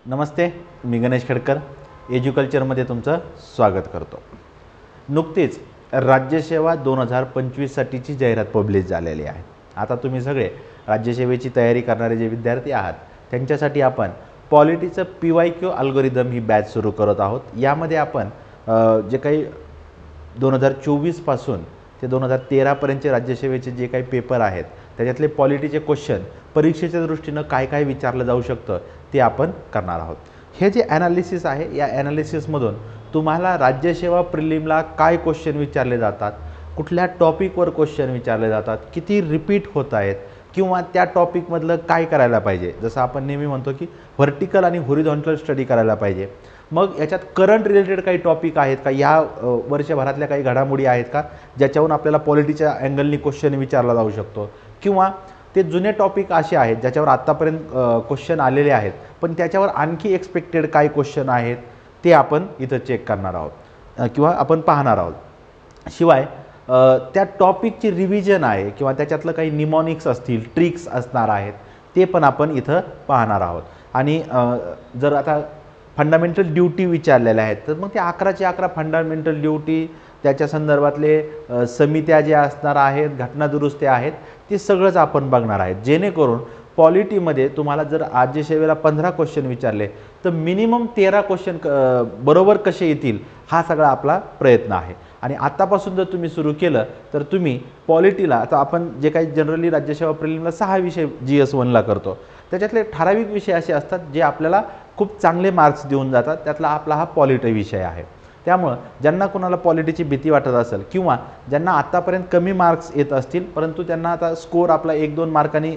नमस्ते, मी गणेश खडकर एज्युकल्चरमध्ये तुमचं स्वागत करतो। नुकतीच राज्यसेवा 2025साठीची जाहिरात पब्लिश झालेली आहे। आता तुम्ही सगळे राज्यसेवेची तयारी करणारे जे विद्यार्थी आहात त्यांच्यासाठी आपण पॉलिटीचं PYQ अल्गोरिदम ही बॅच सुरू करत आहोत। यामध्ये आपण जे काही 2024 पासून ते 2013 पर्यंतचे राज्यसेवेचे जे काही पेपर आहेत त्याच्यातले पॉलिटीचे क्वेश्चन परीक्षेच्या दृष्टीने काय काय विचारलं जाऊ शकतं ते आपण करणार आहोत। हे जे ॲनालिसिस आहे या ॲनालिसिसमधून तुम्हाला राज्यसेवा प्रिलिमला काय क्वेश्चन विचारले जातात, कुठल्या टॉपिकवर क्वेश्चन विचारले जातात, किती रिपीट होत आहेत किंवा त्या टॉपिकमधलं काय करायला पाहिजे। जसं आपण नेहमी म्हणतो की व्हर्टिकल आणि हॉरिझॉन्टल स्टडी करायला पाहिजे। मग याच्यात करंट रिलेटेड काही टॉपिक आहेत का, या वर्षभरातल्या काही घडामोडी आहेत का ज्याच्यावरून आपल्याला पॉलिटीच्या अँगलनी क्वेश्चन विचारला जाऊ शकतो, किंवा ते जुने टॉपिक असे आहेत ज्याच्यावर आत्तापर्यंत क्वेश्चन आलेले आहेत पण त्याच्यावर आणखी एक्सपेक्टेड काय क्वेश्चन आहेत ते आपण इथं चेक करणार आहोत किंवा आपण पाहणार आहोत। शिवाय त्या टॉपिकची रिव्हिजन आहे किंवा त्याच्यातलं काही निमॉनिक्स असतील, ट्रिक्स असणार आहेत ते पण आपण इथं पाहणार आहोत। आणि जर आता फंडामेंटल ड्यूटी विचारलेल्या आहेत तर मग ते 11चे 11 फंडामेंटल ड्यूटी, त्याच्या संदर्भातले समित्या ज्या असणार आहेत, घटनादुरुस्त्या आहेत, ते सगळंच आपण बघणार आहेत। जेणेकरून पॉलिटीमध्ये तुम्हाला जर राज्यसेवेला 15 क्वेश्चन विचारले तर मिनिमम 13 क्वेश्चन बरोबर कसे येतील हा सगळा आपला प्रयत्न आहे। आणि आत्तापासून जर तुम्ही सुरू केलं तर तुम्ही पॉलिटीला, आता आपण जे काही जनरली राज्यसेवा प्रिलिमला 6 विषय GS1ला करतो त्याच्यातले ठराविक विषय असे असतात जे आपल्याला खूप चांगले मार्क्स देऊन जातात, त्यातला आपला हा पॉलिटी विषय आहे। त्यामुळे ज्यांना कोणाला पॉलिटीची भीती वाटत असेल किंवा ज्यांना आतापर्यंत कमी मार्क्स येत असतील परंतु त्यांना आता स्कोर आपला 1-2 मार्कांनी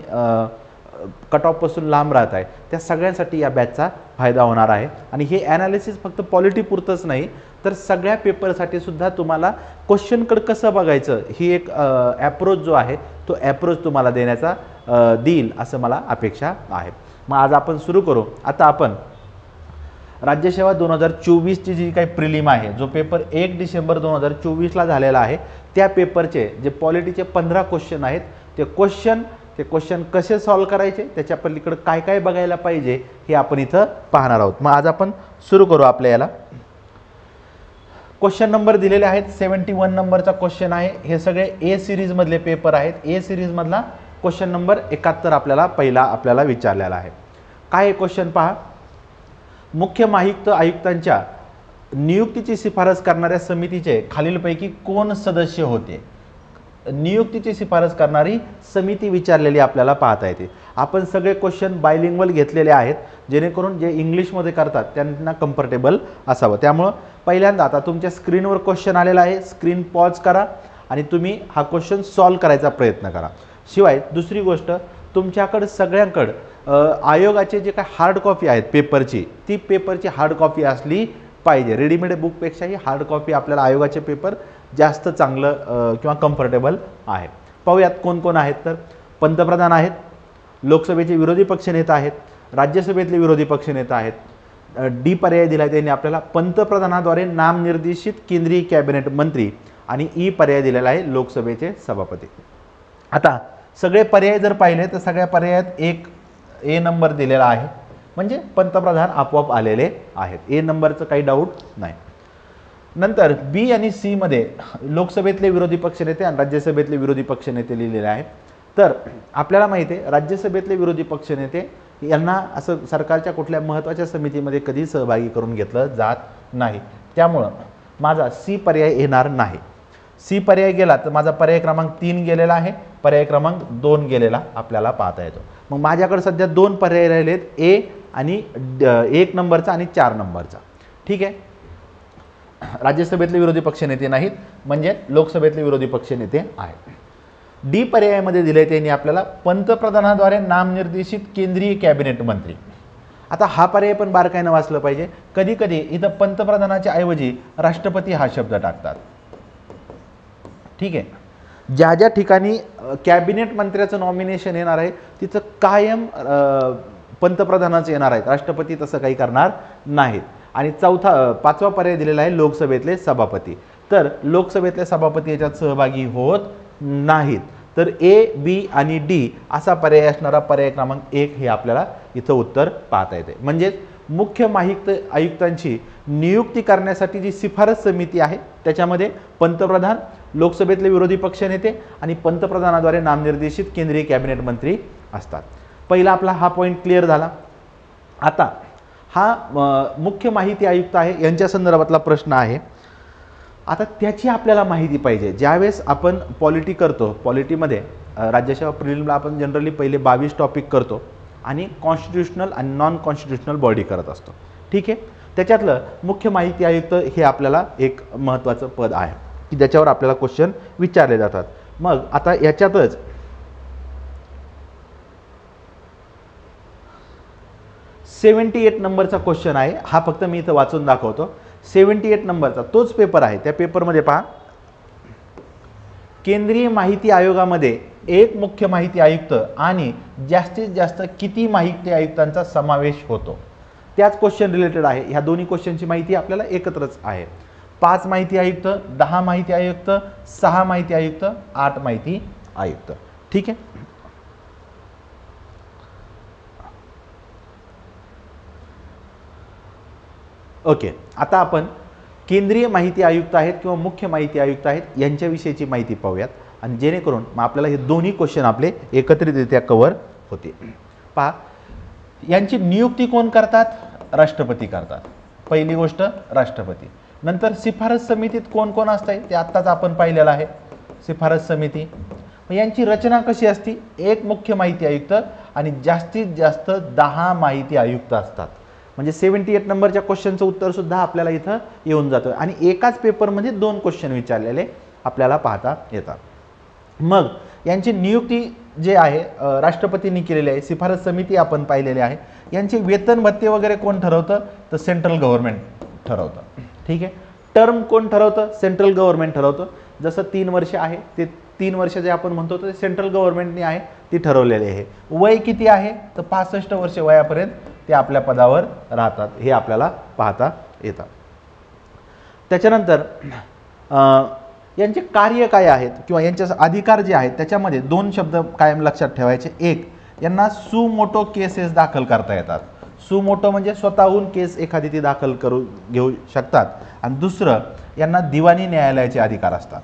कट ऑफपासून लांब राहत आहे त्या सगळ्यांसाठी या बॅचचा फायदा होणार आहे। आणि हे ॲनालिसिस फक्त पॉलिटी पुरतंच नाही तर सगळ्या पेपरसाठी सुद्धा तुम्हाला क्वेश्चनकडे कसं बघायचं ही एक ॲप्रोच जो आहे तो ॲप्रोच तुम्हाला देईल असं मला अपेक्षा आहे। मग आज आपण सुरू करू। आता आपण राज्यसेवा 2024ची जी काही प्रिलिम आहे, जो पेपर 1 डिसेंबर 2024ला झालेला आहे, त्या पेपरचे जे पॉलिटीचे 15 क्वेश्चन आहेत ते क्वेश्चन कसे सॉल्व करायचे, त्याच्या पलीकडे काय काय बघायला पाहिजे हे आपण इथं पाहणार आहोत। मग आज आपण सुरू करू आपल्या याला। क्वेश्चन नंबर दिलेले आहेत, 71 नंबरचा क्वेश्चन आहे। हे सगळे A सिरीज मधले पेपर आहेत। A सिरीज मधला क्वेश्चन नंबर 71 आपल्याला विचारलेला आहे। काय क्वेश्चन पहा, मुख्य आयुक्तांच्या नियुक्तीची शिफारस करणाऱ्या समितीचे खालीलपैकी कोण सदस्य होते। नियुक्तीची शिफारस करणारी समिती विचारलेली आपल्याला पाहता येते। आपण सगळे क्वेश्चन बायलिंग्वल घेतलेले आहेत जेणेकरून जे इंग्लिशमध्ये करतात त्यांना कम्फर्टेबल असावं। त्यामुळे पहिल्यांदा आता तुमच्या स्क्रीनवर क्वेश्चन आलेला आहे, स्क्रीन पॉज करा आणि तुम्ही हा क्वेश्चन सॉल्व करायचा प्रयत्न करा। शिवाय दुसरी गोष्ट, तुमच्याकडे सगळ्यांकडे आयोगाचे जे काही हार्ड कॉपी आहेत पेपरची, ती पेपरची हार्ड कॉपी असली पाहिजे। रेडीमेड बुकपेक्षाही हार्ड कॉपी आपल्याला आयोगाचे पेपर जास्त चांगलं किंवा कम्फर्टेबल आहे। पाहूयात कोण कोण आहेत। तर पंतप्रधान आहेत, लोकसभेचे विरोधी पक्षनेता आहेत, राज्यसभेतले विरोधी पक्षनेता आहेत। डी पर्याय दिला त्यांनी आपल्याला पंतप्रधानाद्वारे नामनिर्देशित केंद्रीय कॅबिनेट मंत्री, आणि ई पर्याय दिलेला आहे लोकसभेचे सभापती। आता सगळे पर्याय जर पाहिले तर सगळ्या पर्यायात एक A नंबर दिलेला आहे, म्हणजे पंतप्रधान आपोआप आलेले आहेत। A नंबरचं काही डाऊट नाही। नंतर B आणि C मध्ये लोकसभेतले विरोधी पक्षनेते आणि राज्यसभेतले विरोधी पक्षनेते लिहिलेले आहे। तर आपल्याला माहिती आहे राज्यसभेतले विरोधी पक्षनेते यांना असं सरकारच्या कुठल्या महत्त्वाच्या समितीमध्ये कधी सहभागी करून घेतलं जात नाही, त्यामुळं माझा C पर्याय येणार नाही। C पर्याय गेला तर माझा पर्याय क्रमांक 3 गेलेला आहे, पर्याय क्रमांक 2 गेलेला आपल्याला पाहता येतो। मग माझ्याकडे सध्या 2 पर्याय राहिलेत, A आणि 1 नंबरचा आणि 4 नंबरचा। ठीक आहे, राज्यसभेतले विरोधी पक्षनेते नाहीत म्हणजे लोकसभेतले विरोधी पक्षनेते आहेत। डी पर्यायामध्ये दिले त्यांनी आपल्याला पंतप्रधानाद्वारे नामनिर्देशित केंद्रीय कॅबिनेट मंत्री। आता हा पर्याय पण बारकाईने वाचलं पाहिजे। कधी कधी इथं पंतप्रधानाच्या ऐवजी राष्ट्रपती हा शब्द टाकतात। ठीक आहे, ज्या ज्या ठिकाणी कॅबिनेट मंत्र्याचं नॉमिनेशन येणार आहे तिथं कायम पंतप्रधानाचं येणार आहे, राष्ट्रपती तसं काही करणार नाहीत। आणि 5वा पर्याय दिलेला आहे लोकसभेतले सभापती। तर लोकसभेतले सभापती याच्यात सहभागी होत नाहीत। तर A, B आणि D असा पर्याय असणारा पर्याय क्रमांक 1 हे आपल्याला इथं उत्तर पाहता येते। म्हणजे मुख्य आयुक्तांची नियुक्ती करण्यासाठी जी शिफारस समिती आहे त्याच्यामध्ये पंतप्रधान, लोकसभेतले विरोधी पक्षनेते आणि पंतप्रधानाद्वारे नामनिर्देशित केंद्रीय कॅबिनेट मंत्री असतात. पहिला आपला हा पॉईंट क्लिअर झाला. आता हा मुख्य माहिती आयुक्त आहे यांच्या संदर्भातला प्रश्न आहे. आता त्याची आपल्याला माहिती पाहिजे. ज्यावेळेस आपण पॉलिटी करतो, पॉलिटीमध्ये राज्यसेवा प्रिलिमला आपण जनरली पहिले 22 टॉपिक करतो आणि कॉन्स्टिट्यूशनल आणि नॉन कॉन्स्टिट्यूशनल बॉडी करत असतो. ठीक आहे. त्याच्यातलं मुख्य माहिती आयुक्त हे आपल्याला एक महत्त्वाचं पद आहे की ज्याच्यावर आपल्याला क्वेश्चन विचारले जातात. मग आता याच्यातच 78 नंबरचा क्वेश्चन आहे. हा फक्त मी इथं वाचून दाखवतो. 78 नंबरचा तोच पेपर आहे. त्या पेपरमध्ये पहा, केंद्रीय माहिती आयोगामध्ये एक मुख्य माहिती आयुक्त आणि जास्तीत जास्त किती माहिती आयुक्तांचा समावेश होतो. त्याच क्वेश्चन रिलेटेड आहे. ह्या दोन्ही क्वेश्चनची माहिती आपल्याला एकत्रच आहे. 5 माहिती आयुक्त, 10 माहिती आयुक्त, 6 माहिती आयुक्त, 8 माहिती आयुक्त. ठीक आहे. ओके. आता आपण केंद्रीय माहिती आयुक्त आहेत किंवा मुख्य माहिती आयुक्त आहेत यांच्याविषयीची माहिती पाहूयात आणि जेणेकरून मग आपल्याला हे दोन्ही क्वेश्चन आपले एकत्रितरित्या कव्हर होते. पहा, यांची नियुक्ती कोण करतात? राष्ट्रपती करतात. पहिली गोष्ट राष्ट्रपती. नंतर शिफारस समितीत कोण कोण असते ते आत्ताच आपण पाहिलेलं आहे. शिफारस समिती. यांची रचना कशी असते? एक मुख्य माहिती आयुक्त आणि जास्तीत जास्त 10 माहिती आयुक्त असतात. म्हणजे 78 नंबरच्या क्वेश्चनचं उत्तर सुद्धा आपल्याला इथं येऊन जातं आणि एकाच पेपरमध्ये 2 क्वेश्चन विचारलेले आपल्याला पाहता येतात. मग यांची नियुक्ती जे आहे राष्ट्रपतींनी केलेली आहे. शिफारस समिती आपण पाहिलेली आहे. यांचे वेतन भत्ते वगैरे कोण ठरवतं? तर सेंट्रल गव्हर्नमेंट ठरवतं. ठीक आहे. टर्म कोण ठरवतं? Central government ठरवतं. जसं 3 वर्ष आहे ते 3 वर्ष जे आपण म्हणतो ते सेंट्रल गव्हर्नमेंटने आहे ती ठरवलेली आहे. वय किती आहे? तर 65 वर्ष वयापर्यंत ते आपल्या पदावर राहतात. हे आपल्याला पाहता येतात. त्याच्यानंतर यांचे कार्य काय आहेत किंवा यांचे अधिकार जे आहेत त्याच्यामध्ये 2 शब्द कायम लक्षात ठेवायचे. एक, यांना सुमोटो केसेस दाखल करता येतात. सुमोटो म्हणजे स्वतःहून केस एखादी ती दाखल घेऊ शकतात. आणि दुसरं, यांना दिवाणी न्यायालयाचे अधिकार असतात.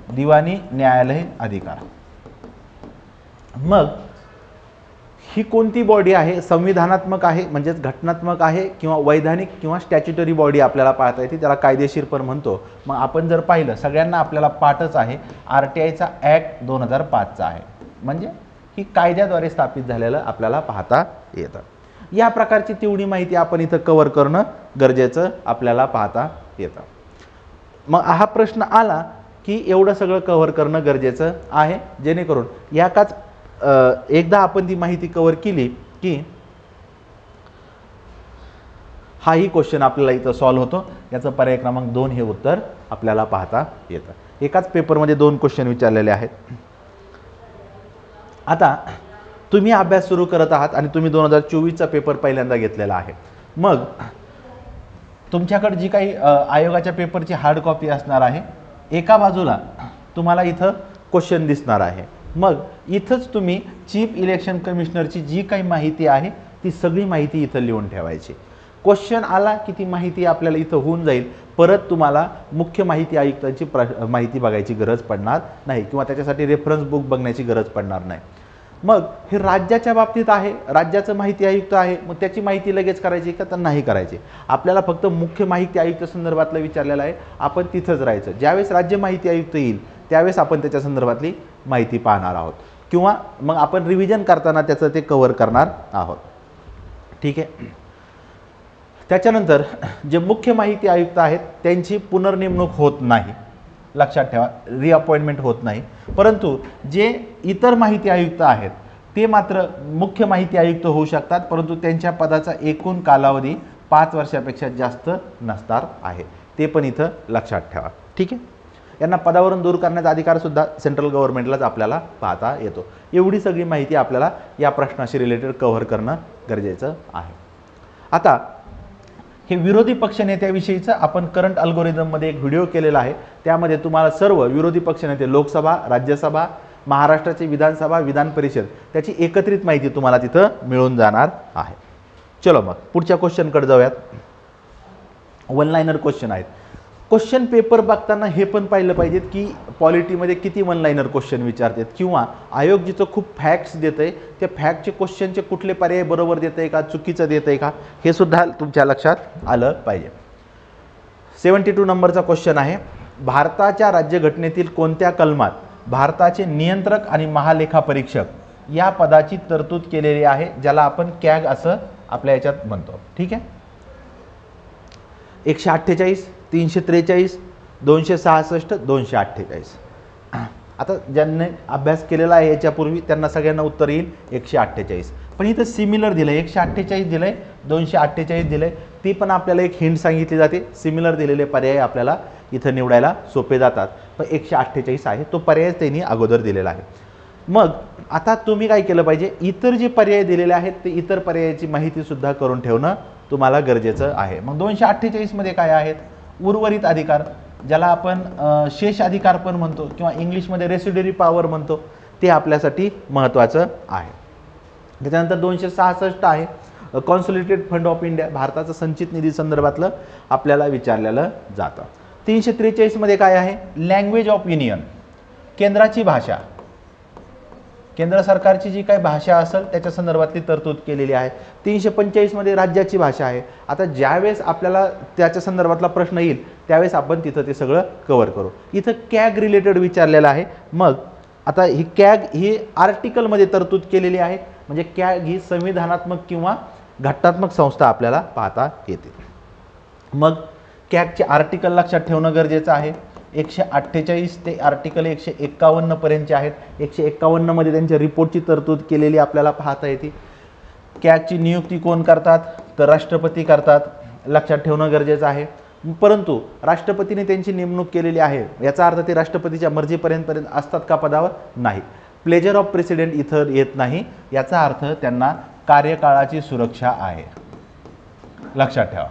दिवाणी न्यायालय अधिकार. मग ही कोणती बॉडी आहे? संविधानात्मक आहे म्हणजेच घटनात्मक आहे किंवा वैधानिक किंवा स्टॅच्युटरी बॉडी आपल्याला पाहता येते. त्याला कायदेशीर पण म्हणतो. मग आपण जर पाहिलं सगळ्यांना आपल्याला पाठच आहे. RTIचा ॲक्ट 2005चा आहे. म्हणजे ही कायद्याद्वारे स्थापित झालेलं आपल्याला पाहता येतं. या प्रकारची तेवढी माहिती आपण इथं कव्हर करणं गरजेचं आपल्याला पाहता येतं. मग हा प्रश्न आला की एवढं सगळं कव्हर करणं गरजेचं आहे जेणेकरून याकाच एकदा आपण ती माहिती कव्हर केली की हाही क्वेश्चन आपल्याला इथं सॉल्व्ह होतो. याचं पर्याय क्रमांक 2 हे उत्तर आपल्याला पाहता येतं. एकाच पेपरमध्ये 2 क्वेश्चन विचारलेले आहेत. आता तुम्ही अभ्यास सुरू करत आहात आणि तुम्ही 2024चा पेपर पहिल्यांदा घेतलेला आहे. मग तुमच्याकडे जी काही आयोगाच्या पेपरची हार्ड कॉपी असणार आहे, एका बाजूला तुम्हाला इथं क्वेश्चन दिसणार आहे. मग इथंच तुम्ही चीफ इलेक्शन कमिशनरची जी काही माहिती आहे ती सगळी माहिती इथं लिहून ठेवायची. क्वेश्चन आला की ती माहिती आपल्याला इथं होऊन जाईल. परत तुम्हाला मुख्य माहिती आयुक्तांची माहिती बघायची गरज पडणार नाही किंवा त्याच्यासाठी रेफरन्स बुक बघण्याची गरज पडणार नाही. मग हे राज्याच्या बाबतीत आहे. राज्याचं माहिती आयुक्त आहे. मग त्याची माहिती लगेच करायची का? तर नाही करायची. आपल्याला फक्त मुख्य माहिती आयुक्त संदर्भातलं विचारलेलं आहे. आपण तिथंच राहायचं. ज्यावेळेस राज्य माहिती आयुक्त येईल त्यावेळेस आपण त्याच्या संदर्भातली माहिती पाहणार आहोत किंवा मग आपण रिव्हिजन करताना त्याचं ते कव्हर करणार आहोत. ठीक आहे. त्याच्यानंतर जे मुख्य माहिती आयुक्त आहेत त्यांची पुनर्नेमणूक होत नाही. लक्षात ठेवा, रिअपॉइंटमेंट होत नाही. परंतु जे इतर माहिती आयुक्त आहेत ते मात्र मुख्य माहिती आयुक्त होऊ शकतात. परंतु त्यांच्या पदाचा एकूण कालावधी 5 वर्षापेक्षा जास्त नसणार आहे. ते पण इथं लक्षात ठेवा. ठीक आहे. यांना पदावरून दूर करण्याचा अधिकार सुद्धा सेंट्रल गव्हर्नमेंटलाच आपल्याला पाहता येतो. एवढी सगळी माहिती आपल्याला या प्रश्नाशी रिलेटेड कव्हर करणं गरजेचं आहे. आता हे विरोधी पक्षनेत्याविषयीचं आपण करंट अल्गोरिदममध्ये एक व्हिडिओ केलेला आहे. त्यामध्ये तुम्हाला सर्व विरोधी पक्षनेते, लोकसभा, राज्यसभा, महाराष्ट्राची विधानसभा, विधान परिषद त्याची एकत्रित माहिती तुम्हाला तिथं मिळून जाणार आहे. चलो मग पुढच्या क्वेश्चनकडे जाऊयात. वन लाइनर क्वेश्चन आहेत. क्वेश्चन पेपर बघताना हे पण पाहिलं पाहिजेत की पॉलिटीमध्ये किती वन लाइनर क्वेश्चन विचारतात किंवा आयोग जिथं खूप फॅक्ट्स देतं आहे त्या फॅक्टचे क्वेश्चनचे कुठले पर्याय बरोबर देतं आहे का चुकीचं देतं आहे का हे सुद्धा तुमच्या लक्षात आलं पाहिजे. 72 नंबरचा क्वेश्चन आहे. भारताच्या राज्यघटनेतील कोणत्या कलमात भारताचे नियंत्रक आणि महालेखापरीक्षक या पदाची तरतूद केलेली आहे, ज्याला आपण कॅग असं आपल्या याच्यात म्हणतो. ठीक आहे. 148, 343, 266, 248. आता ज्यांनी अभ्यास केलेला आहे याच्यापूर्वी त्यांना सगळ्यांना उत्तर येईल 148. पण इथं सिमिलर दिलं आहे, 148 दिलं आहे, 248 दिलं आहे. ती पण आपल्याला एक हिंट सांगितली जाते. सिमिलर दिलेले पर्याय आपल्याला इथं निवडायला सोपे जातात. पण 148 आहे तो पर्याय त्यांनी अगोदर दिलेला आहे. मग आता तुम्ही काय केलं पाहिजे, इतर जे पर्याय दिलेले आहेत ते इतर पर्यायाची माहितीसुद्धा करून ठेवणं तुम्हाला गरजेचं आहे. मग 248 मध्ये काय आहेत, उर्वरित अधिकार ज्याला आपण शेष अधिकार पण म्हणतो किंवा इंग्लिशमध्ये रेसिड्युअरी पॉवर म्हणतो, ते आपल्यासाठी महत्त्वाचं आहे. त्याच्यानंतर 266 आहे कॉन्सॉलिडेटेड फंड ऑफ इंडिया, भारताचा संचित निधी संदर्भातलं आपल्याला विचारलेलं जातं. 343 मध्ये काय आहे, लँग्वेज ऑफ युनियन, केंद्राची भाषा, केंद्र सरकारची जी काही भाषा असेल त्याच्या संदर्भातली तरतूद केलेली आहे. 345 मध्ये राज्याची भाषा आहे. आता ज्यावेळेस आपल्याला त्याच्या संदर्भातला प्रश्न येईल त्यावेळेस आपण तिथं ते सगळं कव्हर करू. इथं कॅग रिलेटेड विचारलेलं आहे. मग आता ही कॅग ही आर्टिकलमध्ये तरतूद केलेली आहे, म्हणजे कॅग ही संविधानात्मक किंवा घटनात्मक संस्था आपल्याला पाहता येते. मग कॅगचे आर्टिकल लक्षात ठेवणं गरजेचं आहे. 148 ते आर्टिकल 151 पर्यंतचे आहेत. 151 मध्ये त्यांच्या रिपोर्टची तरतूद केलेली आपल्याला पाहता येते. कॅगची नियुक्ती कोण करतात, तर राष्ट्रपती करतात, लक्षात ठेवणं गरजेचं आहे. परंतु राष्ट्रपतीने त्यांची नेमणूक केलेली आहे, याचा अर्थ ते राष्ट्रपतीच्या मर्जीपर्यंत असतात का पदावर, नाही. प्लेजर ऑफ प्रेसिडेंट इथं येत नाही, याचा अर्थ त्यांना कार्यकाळाची सुरक्षा आहे, लक्षात ठेवा.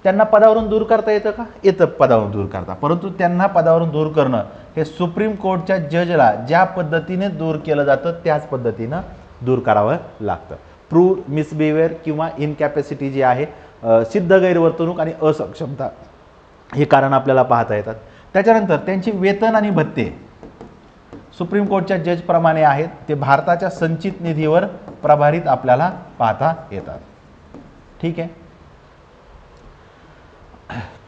त्यांना पदावरून दूर करता येतं का, येतं पदावरून दूर करता, परंतु त्यांना पदावरून दूर करणं हे सुप्रीम कोर्टच्या जजला ज्या पद्धतीने दूर केलं जातं त्याच पद्धतीनं दूर करावं लागतं. प्रूव्ह मिसबिहेवियर किंवा इनकॅपॅसिटी जी आहे, सिद्ध गैरवर्तणूक आणि असक्षमता हे कारण आपल्याला पाहता येतात. त्याच्यानंतर त्यांची वेतन आणि भत्ते सुप्रीम कोर्टच्या जजप्रमाणे आहेत, ते भारताच्या संचित निधीवर प्रभारित आपल्याला पाहता येतात. ठीक आहे.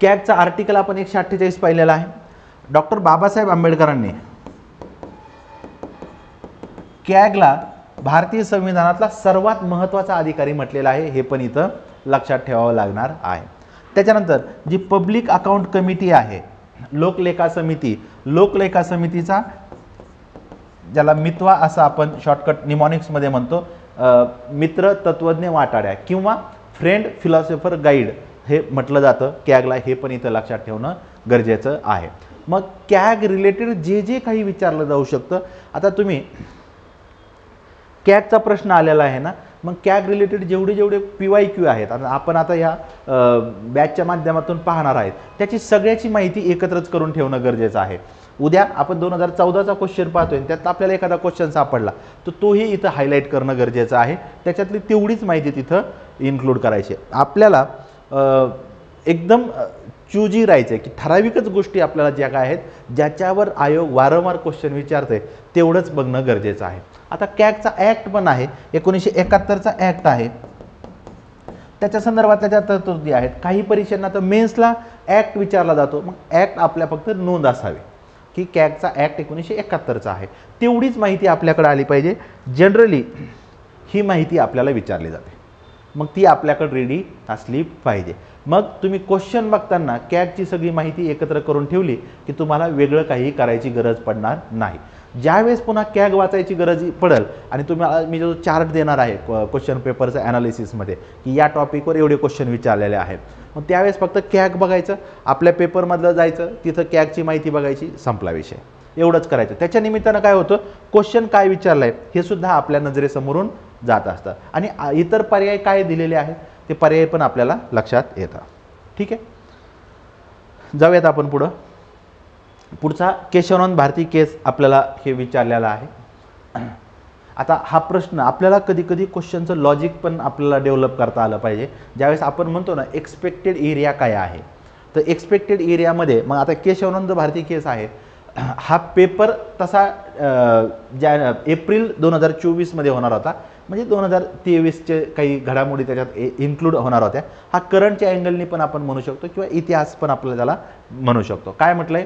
कॅगचा आर्टिकल आपण 148 पाहिलेला आहे. डॉक्टर बाबासाहेब आंबेडकरांनी कॅगला भारतीय संविधानातला सर्वात महत्त्वाचा अधिकारी म्हटलेला आहे, हे पण इथं लक्षात ठेवावं लागणार आहे. त्याच्यानंतर जी पब्लिक अकाउंट कमिटी आहे, लोकलेखा समिती, लोकलेखा समितीचा ज्याला मित्वा असं आपण शॉर्टकट निमॉनिक्समध्ये म्हणतो, मित्र तत्वज्ञ वाटाड्या किंवा फ्रेंड फिलॉसॉफर गाईड हे म्हटलं जातं कॅगला, हे पण इथं लक्षात ठेवणं गरजेचं आहे. मग कॅग रिलेटेड जे जे काही विचारलं जाऊ शकतं, आता तुम्ही कॅगचा प्रश्न आलेला आहे ना, मग कॅग रिलेटेड जेवढे जेवढे PYQ आहेत, आपण आता या बॅचच्या माध्यमातून पाहणार आहेत, त्याची सगळ्याची माहिती एकत्रच करून ठेवणं गरजेचं आहे. उद्या आपण 2014चा क्वेश्चन पाहतोय, त्यात आपल्याला एखादा क्वेश्चन सापडला तर तोही इथं हायलाईट करणं गरजेचं आहे. त्याच्यातली तेवढीच माहिती तिथं इन्क्लूड करायची. आपल्याला एकदम चूजी राहायचं आहे की ठराविकच गोष्टी आपल्याला ज्या काय आहेत, ज्याच्यावर आयोग वारंवार क्वेश्चन विचारते तेवढंच बघणं गरजेचं आहे. आता कॅगचा ॲक्ट पण आहे, 1971चा ॲक्ट आहे, त्याच्या संदर्भात त्याच्या तरतुदी आहेत. काही परीक्षांना तर मेन्सला ॲक्ट विचारला जातो, मग ॲक्ट आपल्या फक्त नोंद असावी की कॅगचा ॲक्ट 1971चा आहे, तेवढीच माहिती आपल्याकडे आली पाहिजे. जनरली ही माहिती आपल्याला विचारली जाते, मग ती आपल्याकडे रेडी असली पाहिजे. मग तुम्ही क्वेश्चन बघताना कॅगची सगळी माहिती एकत्र करून ठेवली की तुम्हाला वेगळं काही करायची गरज पडणार नाही. ज्यावेळेस पुन्हा कॅग वाचायची गरज पडेल आणि तुम्हाला मी जो चार्ट देणार आहे क्वेश्चन पेपरचं ॲनालिसिसमध्ये की या टॉपिकवर एवढे क्वेश्चन विचारलेले आहेत, मग त्यावेळेस फक्त कॅग बघायचं, आपल्या पेपरमधलं जायचं, तिथं कॅगची माहिती बघायची, संपला विषय, एवढंच करायचं. त्याच्या निमित्तानं काय होतं, क्वेश्चन काय विचारलं आहे हे सुद्धा आपल्या नजरेसमोरून जात असतं आणि इतर पर्याय काय दिलेले आहेत ते पर्याय पण आपल्याला लक्षात येतात. ठीक आहे. जाऊयात आपण पुढं. पुढचा केशवनंद भारती केस आपल्याला हे विचारलेला आहे. आता हा प्रश्न आपल्याला कधी कधी क्वेश्चनचं लॉजिक पण आपल्याला डेव्हलप करता आलं पाहिजे. ज्यावेळेस आपण म्हणतो ना एक्सपेक्टेड एरिया काय आहे, तर एक्सपेक्टेड एरियामध्ये मग आता केशवानंद भारती केस आहे, हा पेपर तसा एप्रिल 2024 होणार होता, म्हणजे 2023चे काही घडामोडी त्याच्यात इन्क्लूड होणार होत्या. हा करंटच्या अँगलनी पण आपण म्हणू शकतो किंवा इतिहास पण आपल्याला त्याला म्हणू शकतो. काय म्हटलंय,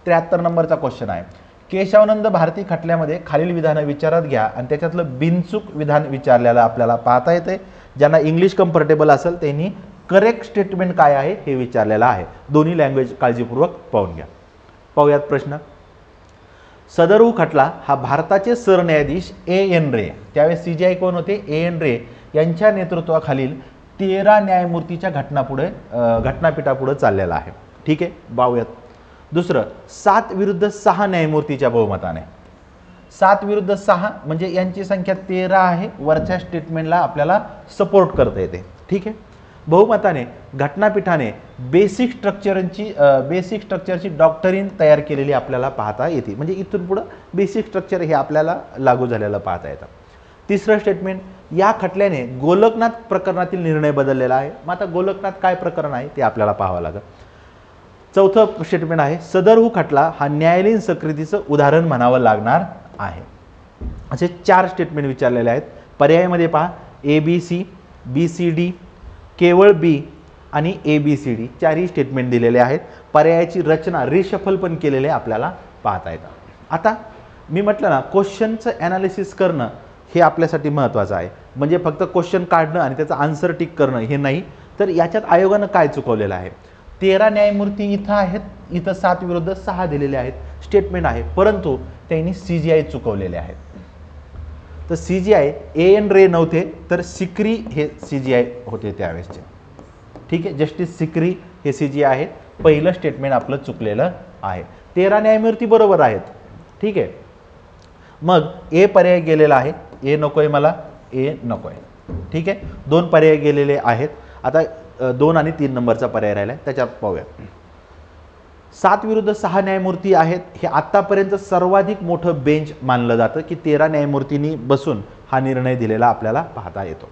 73 नंबरचा क्वेश्चन आहे. केशवानंद भारती खटल्यामध्ये खालील विधानं विचारात घ्या आणि त्याच्यातलं बिनचूक विधान विचारलेलं आपल्याला पाहता येते. ज्यांना इंग्लिश कम्फर्टेबल असेल त्यांनी करेक्ट स्टेटमेंट काय आहे हे विचारलेलं आहे. दोन्ही लँग्वेज काळजीपूर्वक पाहून घ्या. पाहूयात प्रश्न. सदरू खटला हा भारताचे सरन्यायाधीश A.N. रे, त्यावेळेस CJI कोण होते, A.N. रे यांच्या नेतृत्वाखालील 13 न्यायमूर्तीच्या घटनापीठापुढे चाललेला आहे. ठीक आहे, पाहूयात. दुसरं, 7 विरुद्ध 6 न्यायमूर्तीच्या बहुमताने. 7 विरुद्ध 6 म्हणजे यांची संख्या 13 आहे. वरच्या स्टेटमेंटला आपल्याला सपोर्ट करता येते. ठीक आहे. बहुमताने घटनापीठाने बेसिक स्ट्रक्चरची डॉक्टरीन तयार केलेली आपल्याला पाहता येते. म्हणजे इथून पुढं बेसिक स्ट्रक्चर हे आपल्याला लागू झालेलं पाहता येतं. तिसरं स्टेटमेंट, या खटल्याने गोलकनाथ प्रकरणातील निर्णय बदललेला आहे. मग आता गोलकनाथ काय प्रकरण आहे ते आपल्याला पाहावं लागेल. चौथं स्टेटमेंट आहे, सदरहू खटला हा न्यायालयीन सक्रितीचं उदाहरण म्हणावं लागणार आहे. असे 4 स्टेटमेंट विचारलेले आहेत. पर्यायामध्ये पहा ABC, BCD, केवळ B आणि ABCD 4ही स्टेटमेंट दिलेले आहेत. पर्यायाची रचना रिशफल पण केलेले आपल्याला पाहता येतं. आता मी म्हटलं ना क्वेश्चनचं ॲनालिसिस करणं हे आपल्यासाठी महत्त्वाचं आहे. म्हणजे फक्त क्वेश्चन काढणं आणि त्याचं आन्सर टिक करणं हे नाही, तर याच्यात आयोगानं काय चुकवलेलं आहे. 13 न्यायमूर्ती इथं आहेत, इथं 7 विरुद्ध 6 दिलेले आहेत स्टेटमेंट आहे, परंतु त्यांनी CJI चुकवलेले आहेत. तर CJI A.N. रे नव्हते तर सिक्री हे CJI होते त्यावेळेसचे. ठीक आहे, जस्टिस सिक्री हे CJI आहेत. पहिलं स्टेटमेंट आपलं चुकलेलं आहे. 13 न्यायमूर्ती बरोबर आहेत. ठीक आहे, मग A पर्याय गेलेला आहे. A नकोय मला, A नकोय. ठीक आहे, 2 पर्याय गेलेले आहेत. आता 2 आणि 3 नंबरचा पर्याय राहिला त्याच्यात पाहूया. 7 विरुद्ध 6 न्यायमूर्ती आहेत. हे आत्तापर्यंत सर्वाधिक मोठं बेंच मानलं जातं की 13 न्यायमूर्तींनी बसून हा निर्णय दिलेला आपल्याला पाहता येतो.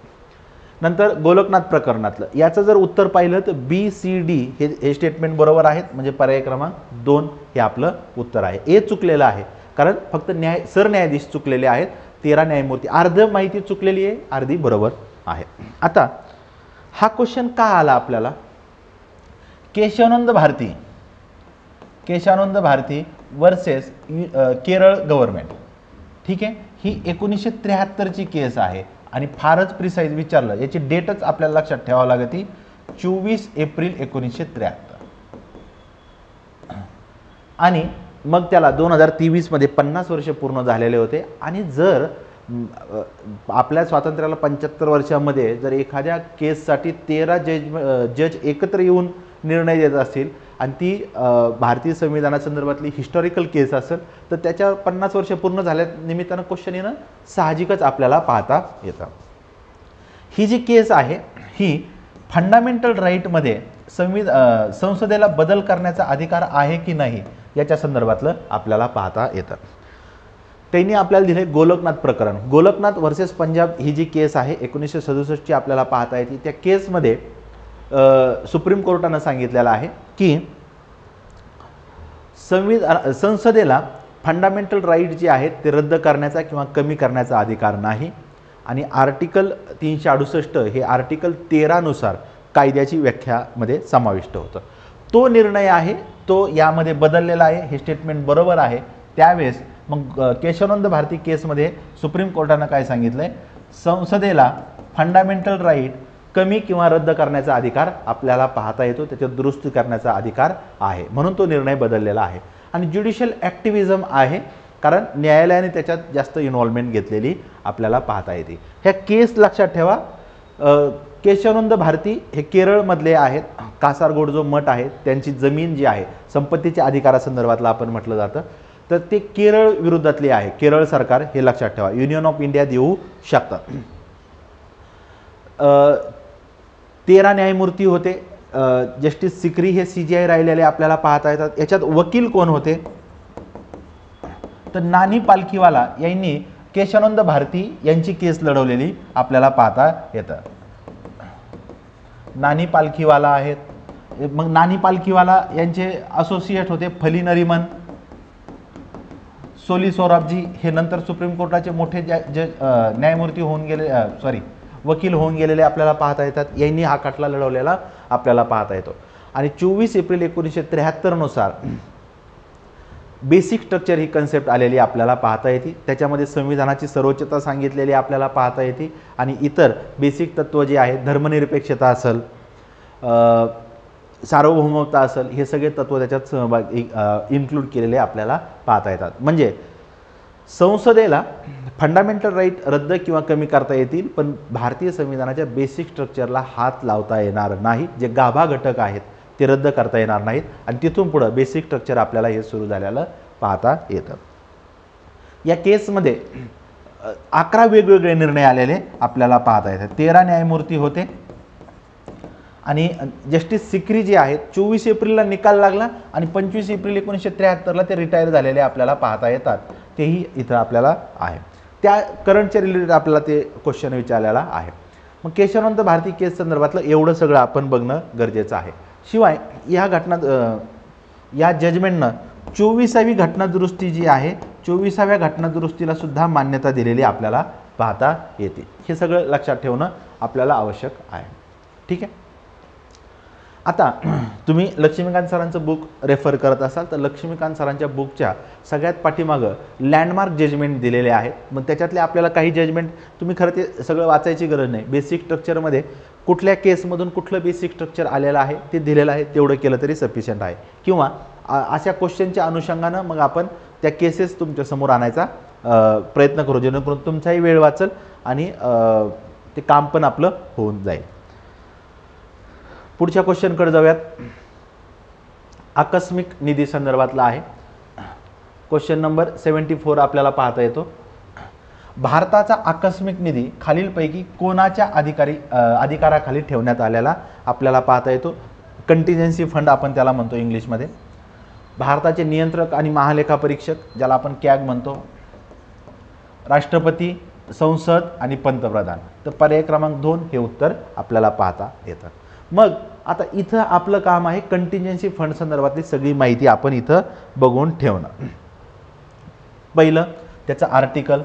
नंतर गोलकनाथ प्रकरणातलं याचं जर उत्तर पाहिलं तर BCD हे स्टेटमेंट बरोबर आहेत. म्हणजे पर्याय क्रमांक 2 हे आपलं उत्तर आहे. A चुकलेलं आहे कारण फक्त सरन्यायाधीश चुकलेले आहेत. 13 न्यायमूर्ती, अर्ध माहिती चुकलेली आहे, अर्धी बरोबर आहे. आता हा क्वेश्चन का आला आपल्याला, केशवानंद भारती वर्सेस केरळ गव्हर्नमेंट. ठीक आहे, ही 1973ची केस आहे आणि फारच प्रिसाईज विचारलं, याची डेटच आपल्याला लक्षात ठेवावं लागते, 24 एप्रिल 1973. आणि मग त्याला 2023 50 वर्ष पूर्ण झालेले होते. आणि जर आपल्या स्वातंत्र्याला 75 वर्षामध्ये जर एखाद्या केससाठी 13 जज एकत्र येऊन निर्णय देत असतील आणि ती भारतीय संविधानासंदर्भातली हिस्टॉरिकल केस असेल तर त्याच्या 50 वर्ष पूर्ण झाल्या निमित्तानं क्वेश्चन येणं साहजिकच आपल्याला पाहता येतं. ही जी केस आहे ही फंडामेंटल राईटमध्ये संसदेला बदल करण्याचा अधिकार आहे की नाही याच्या संदर्भातलं आपल्याला पाहता येतं. त्यांनी आपल्याला दिले गोलकनाथ प्रकरण. गोलकनाथ वर्सेस पंजाब ही जी केस आहे 1967ची आपल्याला पाहता येते. त्या केसमध्ये सुप्रीम कोर्टानं सांगितलेलं आहे की संसदेला फंडामेंटल राईट जे आहेत ते रद्द करण्याचा किंवा कमी करण्याचा अधिकार नाही. आणि आर्टिकल 368 हे आर्टिकल 13 नुसार कायद्याची व्याख्यामध्ये समाविष्ट होतं. तो निर्णय आहे तो यामध्ये बदललेला आहे. हे स्टेटमेंट बरोबर आहे. त्यावेळेस मग केशवानंद भारती केसमध्ये सुप्रीम कोर्टानं काय सांगितलंय, संसदेला फंडामेंटल राईट कमी किंवा रद्द करण्याचा अधिकार आपल्याला पाहता येतो, त्याच्यात दुरुस्ती करण्याचा अधिकार आहे, म्हणून तो निर्णय बदललेला आहे. आणि ज्युडिशियल ॲक्टिव्हिझम आहे कारण न्यायालयाने त्याच्यात जास्त इन्व्हॉल्वमेंट घेतलेली आपल्याला पाहता येते. ह्या केस लक्षात ठेवा. केशवानंद भारती हे केरळमधले आहेत. कासारगोड जो मठ आहे त्यांची जमीन जी आहे संपत्तीच्या अधिकारासंदर्भातला आपण म्हटलं जातं, तर ते केरळ विरोधातले आहे. केरळ सरकार हे लक्षात ठेवा, युनियन ऑफ इंडिया देऊ शकतात. 13 न्यायमूर्ती होते. जस्टिस सिक्री हे CJI राहिलेले आपल्याला पाहता येतात. याच्यात वकील कोण होते तर नानी पालखीवाला यांनी केशवानंद भारती यांची केस लढवलेली आपल्याला पाहता येतं. नानी पालखीवाला आहेत. मग नानी पालखीवाला यांचे असोसिएट होते फली नरिमन, सोली सोराबजी, हे नंतर सुप्रीम कोर्टाचे मोठे न्यायमूर्ती होऊन गेले, वकील होऊन गेलेले आपल्याला पाहता येतात. यांनी हा खटला लढवलेला आपल्याला पाहता येतो. आणि 24 एप्रिल 1973 नुसार बेसिक स्ट्रक्चर ही कन्सेप्ट आलेली आपल्याला पाहता येते. त्याच्यामध्ये संविधानाची सर्वोच्चता सांगितलेली आपल्याला पाहता येते आणि इतर बेसिक तत्व जे आहेत, धर्मनिरपेक्षता असेल, सार्वभौमता असेल, हे सगळे तत्व त्याच्यात इन्क्लूड केलेले आपल्याला पाहता येतात. म्हणजे संसदेला फंडामेंटल राईट रद्द किंवा कमी करता येतील, पण भारतीय संविधानाच्या बेसिक स्ट्रक्चरला हात लावता येणार नाही. जे गाभा घटक आहेत ते रद्द करता येणार नाहीत आणि तिथून पुढं बेसिक स्ट्रक्चर आपल्याला हे सुरू झालेलं पाहता येतं. या केसमध्ये 11 वेगवेगळे निर्णय आलेले आपल्याला पाहता येतात. 13 न्यायमूर्ती होते आणि जस्टिस सिक्री जे आहेत 24 एप्रिलला निकाल लागला आणि 25 एप्रिल 1973ला ते रिटायर झालेले आपल्याला पाहता येतात. तेही इथं आपल्याला आहे. त्या करंटच्या रिलेटेड आपल्याला ते क्वेश्चन विचारलेला आहे. मग केशवानंद भारती केस संदर्भातलं एवढं सगळं आपण बघणं गरजेचं आहे. शिवाय या जजमेंटनं 24वी घटनादुरुस्ती जी आहे, 24व्या घटनादुरुस्तीला सुद्धा मान्यता दिलेली आपल्याला पाहता येते. हे सगळं लक्षात ठेवणं आपल्याला आवश्यक आहे. ठीक आहे. आता तुम्ही लक्ष्मीकांत सरांचं बुक रेफर करत असाल तर लक्ष्मीकांत सरांच्या बुकच्या सगळ्यात पाठीमागं लँडमार्क जजमेंट दिलेले आहेत. मग त्याच्यातले आपल्याला काही जजमेंट तुम्ही खरं ते सगळं वाचायची गरज नाही. बेसिक स्ट्रक्चरमध्ये कुठल्या केसमधून कुठलं बेसिक स्ट्रक्चर आलेलं आहे ते दिलेलं आहे, तेवढं केलं तरी सफिशियंट आहे. किंवा अशा क्वेश्चनच्या अनुषंगानं मग आपण त्या केसेस तुमच्यासमोर आणायचा प्रयत्न करू, जेणेकरून तुमचाही वेळ वाचेल आणि ते काम पण आपलं होऊन जाईल. पुढच्या क्वेश्चनकडे जाऊयात. आकस्मिक निधी संदर्भातला आहे. क्वेश्चन नंबर 74 आपल्याला पाहता येतो. भारताचा आकस्मिक निधी खालीलपैकी कोणाच्या अधिकाराखाली ठेवण्यात आलेला आपल्याला पाहता येतो. कंटिजेन्सी फंड आपण त्याला म्हणतो इंग्लिशमध्ये. भारताचे नियंत्रक आणि महालेखा परीक्षक, ज्याला आपण कॅग म्हणतो, राष्ट्रपती, संसद आणि पंतप्रधान. तर पर्याय क्रमांक 2 हे उत्तर आपल्याला पाहता येतं. मग आता इथं आपलं काम आहे कंटिजेन्सी फंड संदर्भातली सगळी माहिती आपण इथं बघून ठेवणं. पहिलं त्याचं आर्टिकल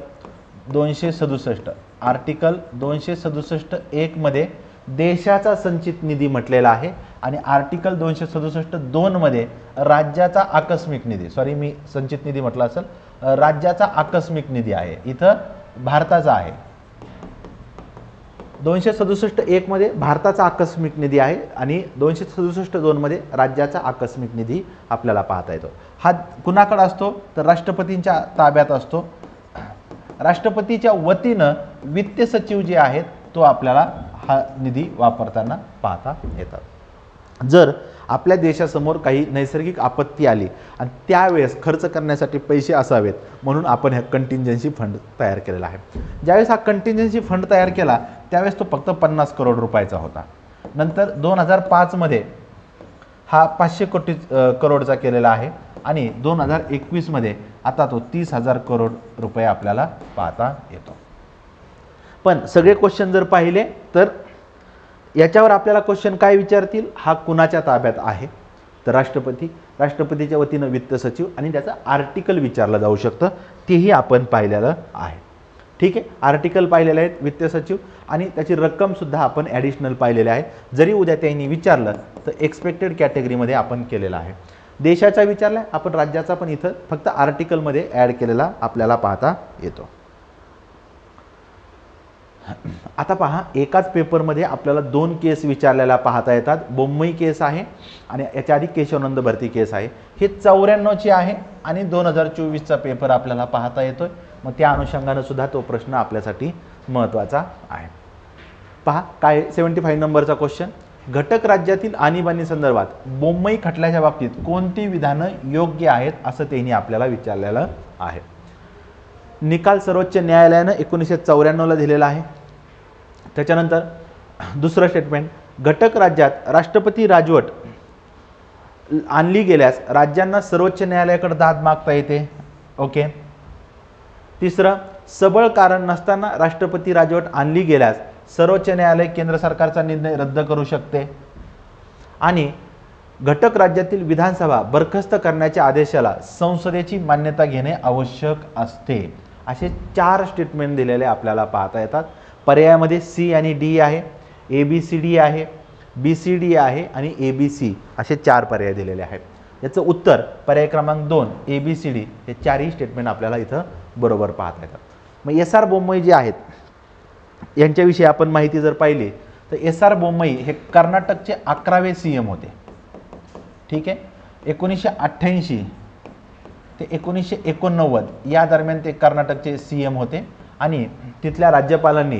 267, आर्टिकल 267(1) मध्ये देशाचा संचित निधी म्हटलेला आहे आणि आर्टिकल 267(2) मध्ये राज्याचा आकस्मिक निधी, मी संचित निधी म्हटलं असेल, राज्याचा आकस्मिक निधी आहे. इथं भारताचा आहे. 267(1) मध्ये भारताचा आकस्मिक निधी आहे आणि 267(2) मध्ये राज्याचा आकस्मिक निधी आपल्याला पाहता येतो. हा कुणाकडे असतो तर राष्ट्रपतींच्या ताब्यात असतो. राष्ट्रपतीच्या वतीनं वित्त सचिव जे आहेत तो आपल्याला हा निधी वापरताना पाहता येतात. जर आपल्या देशासमोर काही नैसर्गिक आपत्ती आली आणि त्यावेळेस खर्च करण्यासाठी पैसे असावेत म्हणून आपण हा कंटिंजन्सी फंड तयार केलेला आहे. ज्यावेळेस हा कंटिंजन्सी फंड तयार केला त्यावेळेस तो फक्त 50 करोड रुपयाचा होता. नंतर 2005 मध्ये हा 500 करोडचा केलेला आहे आणि 2021 मध्ये आता तो 30,000 करोड रुपये आपल्याला पाहता येतो. पण सगळे क्वेश्चन जर पाहिले तर याच्यावर आपल्याला क्वेश्चन काय विचारतील, हा कुणाच्या ताब्यात आहे तर राष्ट्रपतीच्या वतीनं वित्त सचिव आणि त्याचं आर्टिकल विचारलं जाऊ शकतं, तेही आपण पाहिलेलं आहे. ठीक आहे. आर्टिकल पाहिलेले आहेत, वित्त सचिव, आणि त्याची रक्कमसुद्धा आपण ॲडिशनल पाहिलेली आहे. जरी उद्या त्यांनी विचारलं तर एक्सपेक्टेड कॅटेगरीमध्ये आपण केलेला आहे. देशाचा विचारला आपण राज्याचा पण इथं फक्त आर्टिकलमध्ये ॲड केलेला आपल्याला पाहता येतो. आता पहा, एकाच पेपरमध्ये आपल्याला 2 केस विचारलेला पाहता येतात. बोम्मई केस आहे आणि याच्या आधी केशवानंद भारती केस आहे. हे 94ची आहे आणि 2024चा पेपर आपल्याला पाहता येतोय. मग त्या अनुषंगाने सुद्धा तो प्रश्न आपल्यासाठी महत्त्वाचा आहे. पहा काय 75 नंबरचा क्वेश्चन. घटक राज्यातील आणीबाणी संदर्भात बोम्मई खटल्याच्या बाबतीत कोणती विधानं योग्य आहेत असं त्यांनी आपल्याला विचारलेलं आहे. निकाल सर्वोच्च न्यायालयानं 1994ला दिलेला आहे. त्याच्यानंतर दुसरं स्टेटमेंट, घटक राज्यात राष्ट्रपती राजवट आणली गेल्यास राज्यांना सर्वोच्च न्यायालयाकडे दाद मागता येते. ओके. तिसरं, सबळ कारण नसताना राष्ट्रपती राजवट आणली गेल्यास सर्वोच्च न्यायालय केंद्र सरकारचा निर्णय रद्द करू शकते आणि घटक राज्यातील विधानसभा बरखास्त करण्याच्या आदेशाला संसदेची मान्यता घेणे आवश्यक असते. असे 4 स्टेटमेंट दिलेले आपल्याला पाहता येतात. पर्यायामध्ये सी आणि डी आहे, ABCD आहे, BCD आहे आणि ABC असे 4 पर्याय दिलेले आहेत. याचं उत्तर पर्याय क्रमांक 2 ABCD हे 4ही स्टेटमेंट आपल्याला इथं बरोबर पाहता येतात. मग SR बोम्मई जे आहेत यांच्याविषयी आपण माहिती जर पाहिली तर SR बोम्मई हे कर्नाटकचे 11वे CM होते. ठीक आहे. 1988 ते 1989 या दरम्यान ते कर्नाटकचे CM होते आणि तिथल्या राज्यपालांनी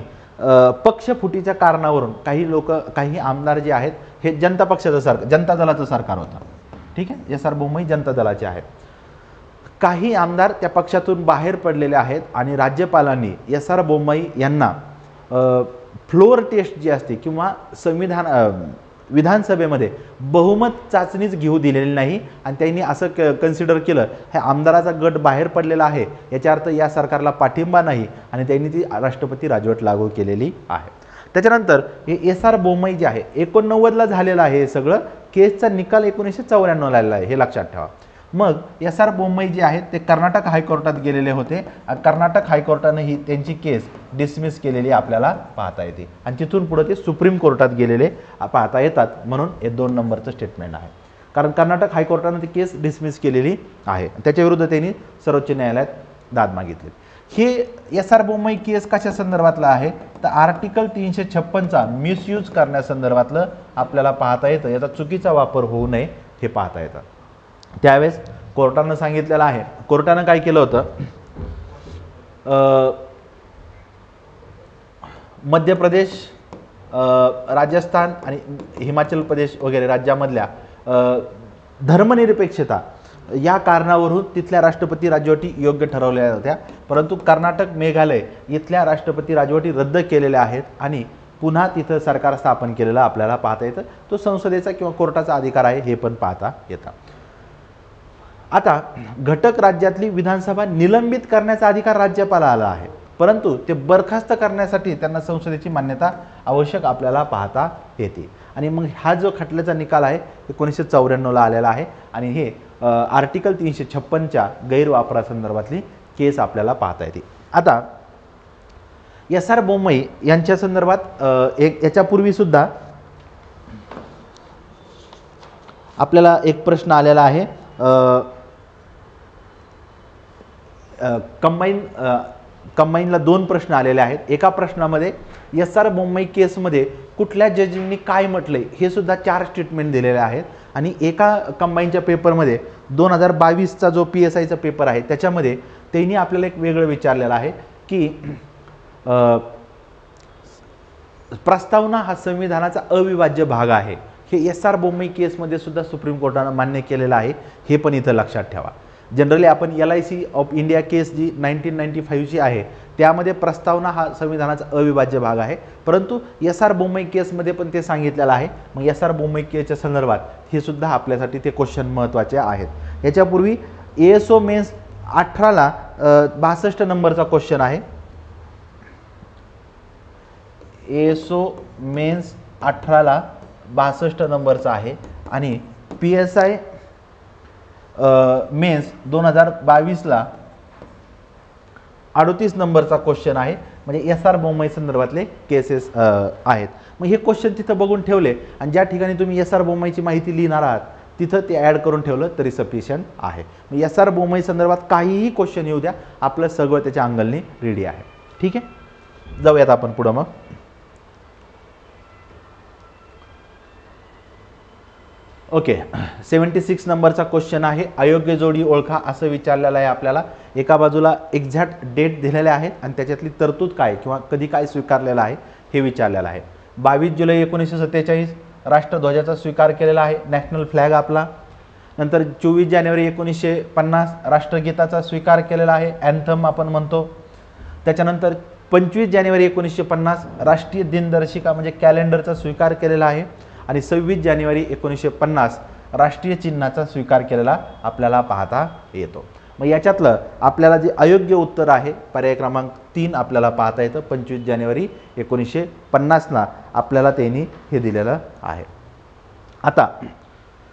पक्षफुटीच्या कारणावरून काही आमदार जे आहेत हे जनता दलाचं सरकार होतं. ठीक आहे. SR बोम्मई जनता दलाचे आहेत. काही आमदार त्या पक्षातून बाहेर पडलेले आहेत आणि राज्यपालांनी SR बोम्मई यांना फ्लोअर टेस्ट जी असते किंवा विधानसभेमध्ये बहुमत चाचणीच घेऊ दिलेली नाही आणि त्यांनी असं कन्सिडर केलं हे आमदाराचा गट बाहेर पडलेला आहे याचा अर्थ या सरकारला पाठिंबा नाही आणि त्यांनी ती राष्ट्रपती राजवट लागू केलेली आहे. त्याच्यानंतर हे SR बोम्मई जे आहे 89ला झालेलं आहे. हे सगळं केसचा निकाल 1994 ला आलेला आहे हे लक्षात ठेवा. मग SR बोम्मई जे आहेत ते कर्नाटक हायकोर्टात गेलेले होते आणि कर्नाटक हायकोर्टाने ही त्यांची केस डिसमिस केलेली आपल्याला पाहता येते आणि तिथून पुढे ते सुप्रीम कोर्टात गेलेले पाहता येतात. म्हणून हे 2 नंबरचं स्टेटमेंट आहे. कारण कर्नाटक हायकोर्टाने ती केस डिसमिस केलेली आहे. त्याच्याविरुद्ध त्यांनी सर्वोच्च न्यायालयात दाद मागितली. हे SR बोम्मई केस कशा संदर्भातला आहे तर आर्टिकल 356चा मिसयूज करण्यासंदर्भातलं आपल्याला पाहता येतं. याचा चुकीचा वापर होऊ नये हे पाहता येतं. त्यावेळेस कोर्टानं सांगितलेलं आहे. कोर्टानं काय केलं होतं मध्य प्रदेश, राजस्थान आणि हिमाचल प्रदेश वगैरे राज्यामधल्या धर्मनिरपेक्षता या कारणावरून तिथल्या राष्ट्रपती राजवटी योग्य ठरवलेल्या होत्या. परंतु कर्नाटक, मेघालय इथल्या राष्ट्रपती राजवटी रद्द केलेल्या आहेत आणि पुन्हा तिथं सरकार स्थापन केलेलं आपल्याला पाहता येतं. तो संसदेचा किंवा कोर्टाचा अधिकार आहे हे पण पाहता येतं. आता घटक राज्यातली विधानसभा निलंबित करण्याचा अधिकार राज्यपालाला आहे परंतु ते बरखास्त करण्यासाठी त्यांना संसदेची मान्यता आवश्यक आपल्याला पाहता येते. आणि मग हा जो खटल्याचा निकाल आहे 1994ला आलेला आहे आणि हे आर्टिकल 356च्या गैरवापरासंदर्भातली केस आपल्याला पाहता येते. आता SR बोम्मई यांच्या संदर्भात याच्यापूर्वी सुद्धा आपल्याला एक प्रश्न आलेला आहे. कंबाईनला 2 प्रश्न आलेले आहेत. एका प्रश्नामध्ये SR बोम्मई केसमध्ये कुठल्या जजींनी काय म्हटलंय हे सुद्धा 4 स्टेटमेंट दिलेले आहेत आणि एका कंबाईनच्या पेपरमध्ये 2022चा जो PSIचा पेपर आहे त्याच्यामध्ये त्यांनी आपल्याला एक वेगळं विचारलेलं आहे की प्रस्तावना हा संविधानाचा अविभाज्य भाग आहे. हे SR बोम्मई केसमध्ये सुद्धा सुप्रीम कोर्टानं मान्य केलेलं आहे हे पण इथं लक्षात ठेवा. जनरली आपण LIC ऑफ इंडिया केस जी 1995ची आहे त्यामध्ये प्रस्तावना हा संविधानाचा अविभाज्य भाग आहे परंतु SR बोम्मई केसमध्ये पण ते सांगितलेलं आहे. मग SR बोम्मई केसच्या संदर्भात हे सुद्धा आपल्यासाठी ते क्वेश्चन महत्त्वाचे आहेत. याच्यापूर्वी ASO मेन्स 18ला 62 नंबरचा क्वेश्चन आहे. ASO मेन्स 18ला 62 नंबरचा आहे आणि PSI मेन्स 2022ला 38 नंबरचा क्वेश्चन आहे. म्हणजे SR बोम्मई संदर्भातले केसेस आहेत. मग हे क्वेश्चन तिथं बघून ठेवले आणि ज्या ठिकाणी तुम्ही SR बोम्मईची माहिती लिहिणार आहात तिथं ते ॲड करून ठेवलं तरी सफिशियंट आहे. मग SR बोम्मई संदर्भात काहीही क्वेश्चन येऊ द्या आपलं सगळं त्याच्या अंगलनी रेडी आहे. ठीक आहे. जाऊयात आपण पुढं. मग ओके 76 नंबरचा क्वेश्चन आहे. अयोग्य जोडी ओळखा असं विचारलेलं आहे आपल्याला. एका बाजूला एक्झॅक्ट डेट दिलेल्या आहेत आणि त्याच्यातली तरतूद काय किंवा कधी काय स्वीकारलेलं आहे हे विचारलेलं आहे. 22 जुलै 1947 राष्ट्रध्वजाचा स्वीकार केलेला आहे, नॅशनल फ्लॅग आपला. नंतर 24 जानेवारी 1950 राष्ट्रगीताचा स्वीकार केलेला आहे, अँथम आपण म्हणतो. त्याच्यानंतर 25 जानेवारी 1950 राष्ट्रीय दिनदर्शिका म्हणजे कॅलेंडरचा स्वीकार केलेला आहे आणि 26 जानेवारी 1950 राष्ट्रीय चिन्हाचा स्वीकार केलेला आपल्याला पाहता येतो. मग याच्यातलं आपल्याला जे अयोग्य उत्तर आहे पर्याय क्रमांक 3 आपल्याला पाहता येतं. 25 जानेवारी 1950ला आपल्याला त्यांनी हे दिलेलं आहे. आता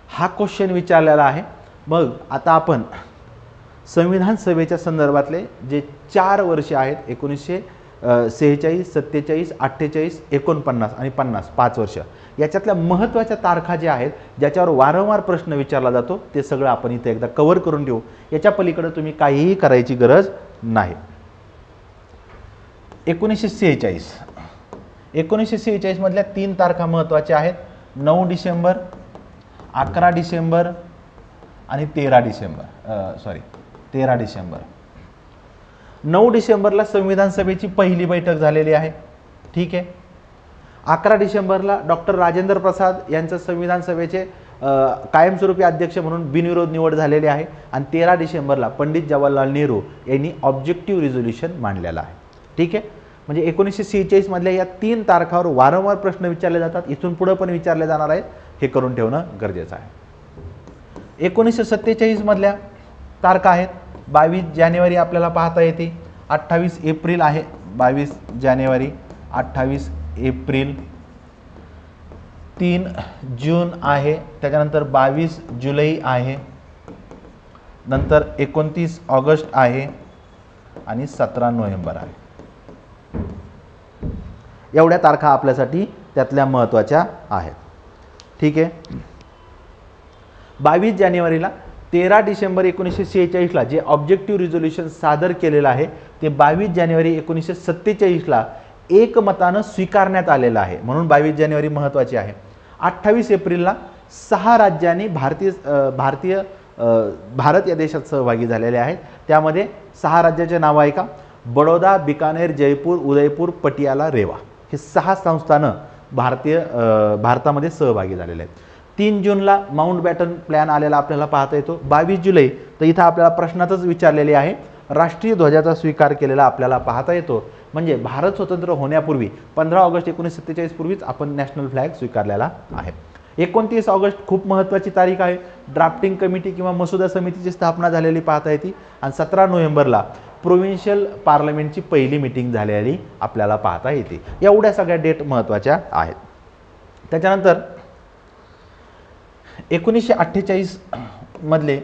हा क्वेश्चन विचारलेला आहे. मग आता आपण संविधान सभेच्या संदर्भातले जे 4 वर्ष आहेत 1946, 47, 48, 49 आणि 50 5 वर्ष याच्यातल्या महत्त्वाच्या तारखा ज्या आहेत ज्याच्यावर वारंवार प्रश्न विचारला जातो ते सगळं आपण इथे एकदा कव्हर करून घेऊ. याच्या पलीकडे तुम्ही काहीही करायची गरज नाही. 1946 मधल्या 3 तारखा महत्त्वाच्या आहेत. 9 डिसेंबर, 11 डिसेंबर आणि 13 डिसेंबर. 9 डिसेंबरला संविधान सभेची पहिली बैठक झालेली आहे. ठीक आहे. 11 डिसेंबरला डॉक्टर राजेंद्र प्रसाद यांचं संविधान सभेचे कायमस्वरूपी अध्यक्ष म्हणून बिनविरोध निवड झालेली आहे. आणि 13 डिसेंबरला पंडित जवाहरलाल नेहरू यांनी ऑब्जेक्टिव्ह रिझोल्युशन मांडलेलं आहे. ठीक आहे. म्हणजे 1946 मधल्या या 3 तारखावर वारंवार प्रश्न विचारले जातात. इथून पुढे पण विचारले जाणार आहेत. हे करून ठेवणं गरजेचं आहे. 1947 मधल्या तारखा आहेत. 22 जानेवारी आपल्याला पाहता येते. 28 एप्रिल आहे. 22 जानेवारी, 28 एप्रिल, 3 जून आहे. त्याच्यानंतर 22 जुलै आहे. नंतर 29 ऑगस्ट आहे आणि 17 नोव्हेंबर आहे. एवढ्या तारखा आपल्यासाठी त्यातल्या महत्त्वाच्या आहेत. ठीक आहे. 22 जानेवारीला 13 डिसेंबर 1946ला जे ऑब्जेक्टिव्ह रिझोल्युशन सादर केलेलं आहे ते 22 जानेवारी 1947ला एकमतानं स्वीकारण्यात आलेलं आहे. म्हणून 22 जानेवारी महत्त्वाची आहे. 28 एप्रिलला 6 राज्यांनी भारत या देशात सहभागी झालेले आहेत. त्यामध्ये 6 राज्याचे नाव आहे का? बडोदा, बिकानेर, जयपूर, उदयपूर, पटियाला, रेवा हे 6 संस्थानं भारतामध्ये सहभागी झालेले आहेत. 3 जूनला माउंटबॅटन प्लॅन आलेला आपल्याला पाहता येतो. 22 जुलै तर इथं आपल्याला प्रश्नातच विचारलेले आहे. राष्ट्रीय ध्वजाचा स्वीकार केलेला आपल्याला पाहता येतो. म्हणजे भारत स्वतंत्र होण्यापूर्वी 15 ऑगस्ट 1947 पूर्वीच आपण नॅशनल फ्लॅग स्वीकारलेला आहे. 29 ऑगस्ट खूप महत्त्वाची तारीख आहे. ड्राफ्टिंग कमिटी किंवा मसुदा समितीची स्थापना झालेली पाहता येते. आणि 17 नोव्हेंबरला प्रोव्हिन्शियल पार्लमेंटची पहिली मीटिंग झालेली आपल्याला पाहता येते. एवढ्या सगळ्या डेट महत्त्वाच्या आहेत. त्याच्यानंतर 1948 मधले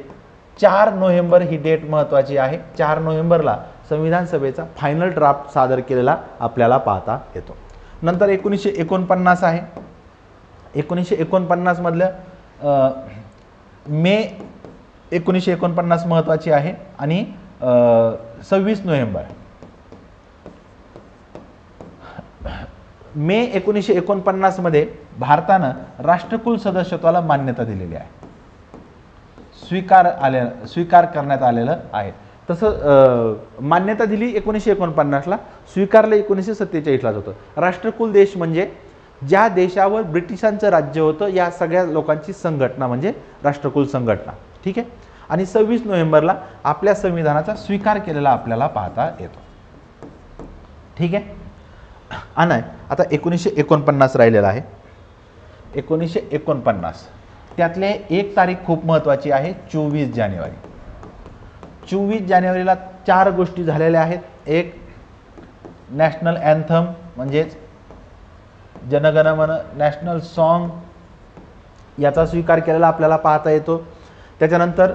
4 नोव्हेंबर ही डेट महत्त्वाची आहे. 4 नोव्हेंबरला संविधान सभेचा फायनल ड्राफ्ट सादर केलेला आपल्याला पाहता येतो. नंतर 1949 आहे. 1949 मधलं मे 1949 महत्त्वाची आहे. आणि 26 नोव्हेंबर मे 1949 मध्ये भारतानं राष्ट्रकुल सदस्यत्वाला मान्यता दिलेली आहे. स्वीकार करण्यात आलेलं आहे. तसं मान्यता दिली 1949ला, स्वीकारलं 1947लाच होतं. राष्ट्रकुल देश म्हणजे ज्या देशावर ब्रिटिशांचं राज्य होतं या सगळ्या लोकांची संघटना म्हणजे राष्ट्रकुल संघटना. ठीक आहे. आणि 26 नोव्हेंबरला आपल्या संविधानाचा स्वीकार केलेला आपल्याला पाहता येतो. ठीक आहे. आणि आता 1949 राहिलेला आहे. 1949 त्यातले एक तारीख खूप महत्त्वाची आहे. 24 जानेवारी. 24 जानेवारीला 4 गोष्टी झालेल्या आहेत. एक नॅशनल अँथम म्हणजेच जनगण मन नॅशनल सॉन्ग याचा स्वीकार केलेला आपल्याला पाहता येतो. त्याच्यानंतर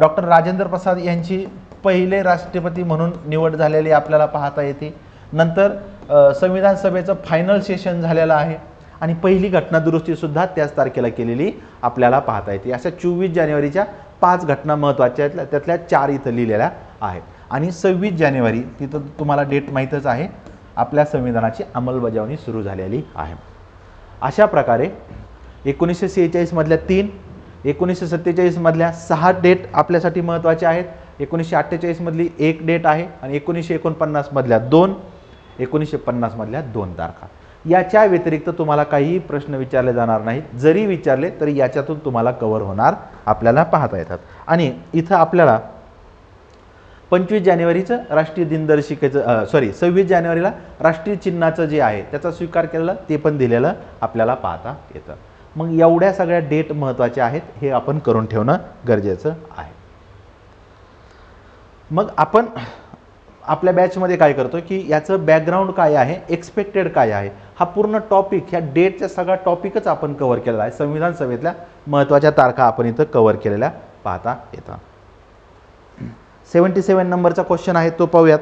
डॉक्टर राजेंद्र प्रसाद यांची पहिले राष्ट्रपती म्हणून निवड झालेली आपल्याला पाहता येते. नंतर संविधान सभेचं फायनल सेशन झालेलं आहे. आणि पहिली घटना दुरुस्तीसुद्धा त्याच तारखेला केलेली आपल्याला पाहता येते. अशा 24 जानेवारीच्या 5 घटना महत्त्वाच्या आहेत. त्यातल्या 4 इथं लिहिलेल्या आहेत. आणि 26 जानेवारी तिथं तुम्हाला डेट माहीतच आहे, आपल्या संविधानाची अंमलबजावणी सुरू झालेली आहे. अशा प्रकारे 1946 मधल्या 3, 1947 मधल्या 6 डेट आपल्यासाठी महत्त्वाच्या आहेत. 1948 मधली 1 डेट आहे आणि 1949 मधल्या 2, 1950 मधल्या 2 तारखा. याच्या व्यतिरिक्त तुम्हाला काहीही प्रश्न विचारले जाणार नाहीत. जरी विचारले तरी याच्यातून तुम्हाला कव्हर होणार आपल्याला पाहता येतात. आणि इथं आपल्याला 25 जानेवारीचं राष्ट्रीय दिनदर्शिकेचं 26 जानेवारीला राष्ट्रीय चिन्हाचं जे आहे त्याचा स्वीकार केलेला ते पण दिलेलं आपल्याला पाहता येतं. मग एवढ्या सगळ्या डेट महत्त्वाच्या आहेत. हे आपण करून ठेवणं गरजेचं आहे. मग आपण आपल्या बॅचमध्ये काय करतो की याचं बॅकग्राऊंड काय आहे, एक्सपेक्टेड काय आहे, हा पूर्ण टॉपिक, ह्या डेटचा सगळा टॉपिकच आपण कव्हर केलेला आहे. संविधान सभेतल्या महत्त्वाच्या तारखा आपण इथं कव्हर केलेल्या पाहता येतात. 77 नंबरचा क्वेश्चन आहे तो पाहूयात.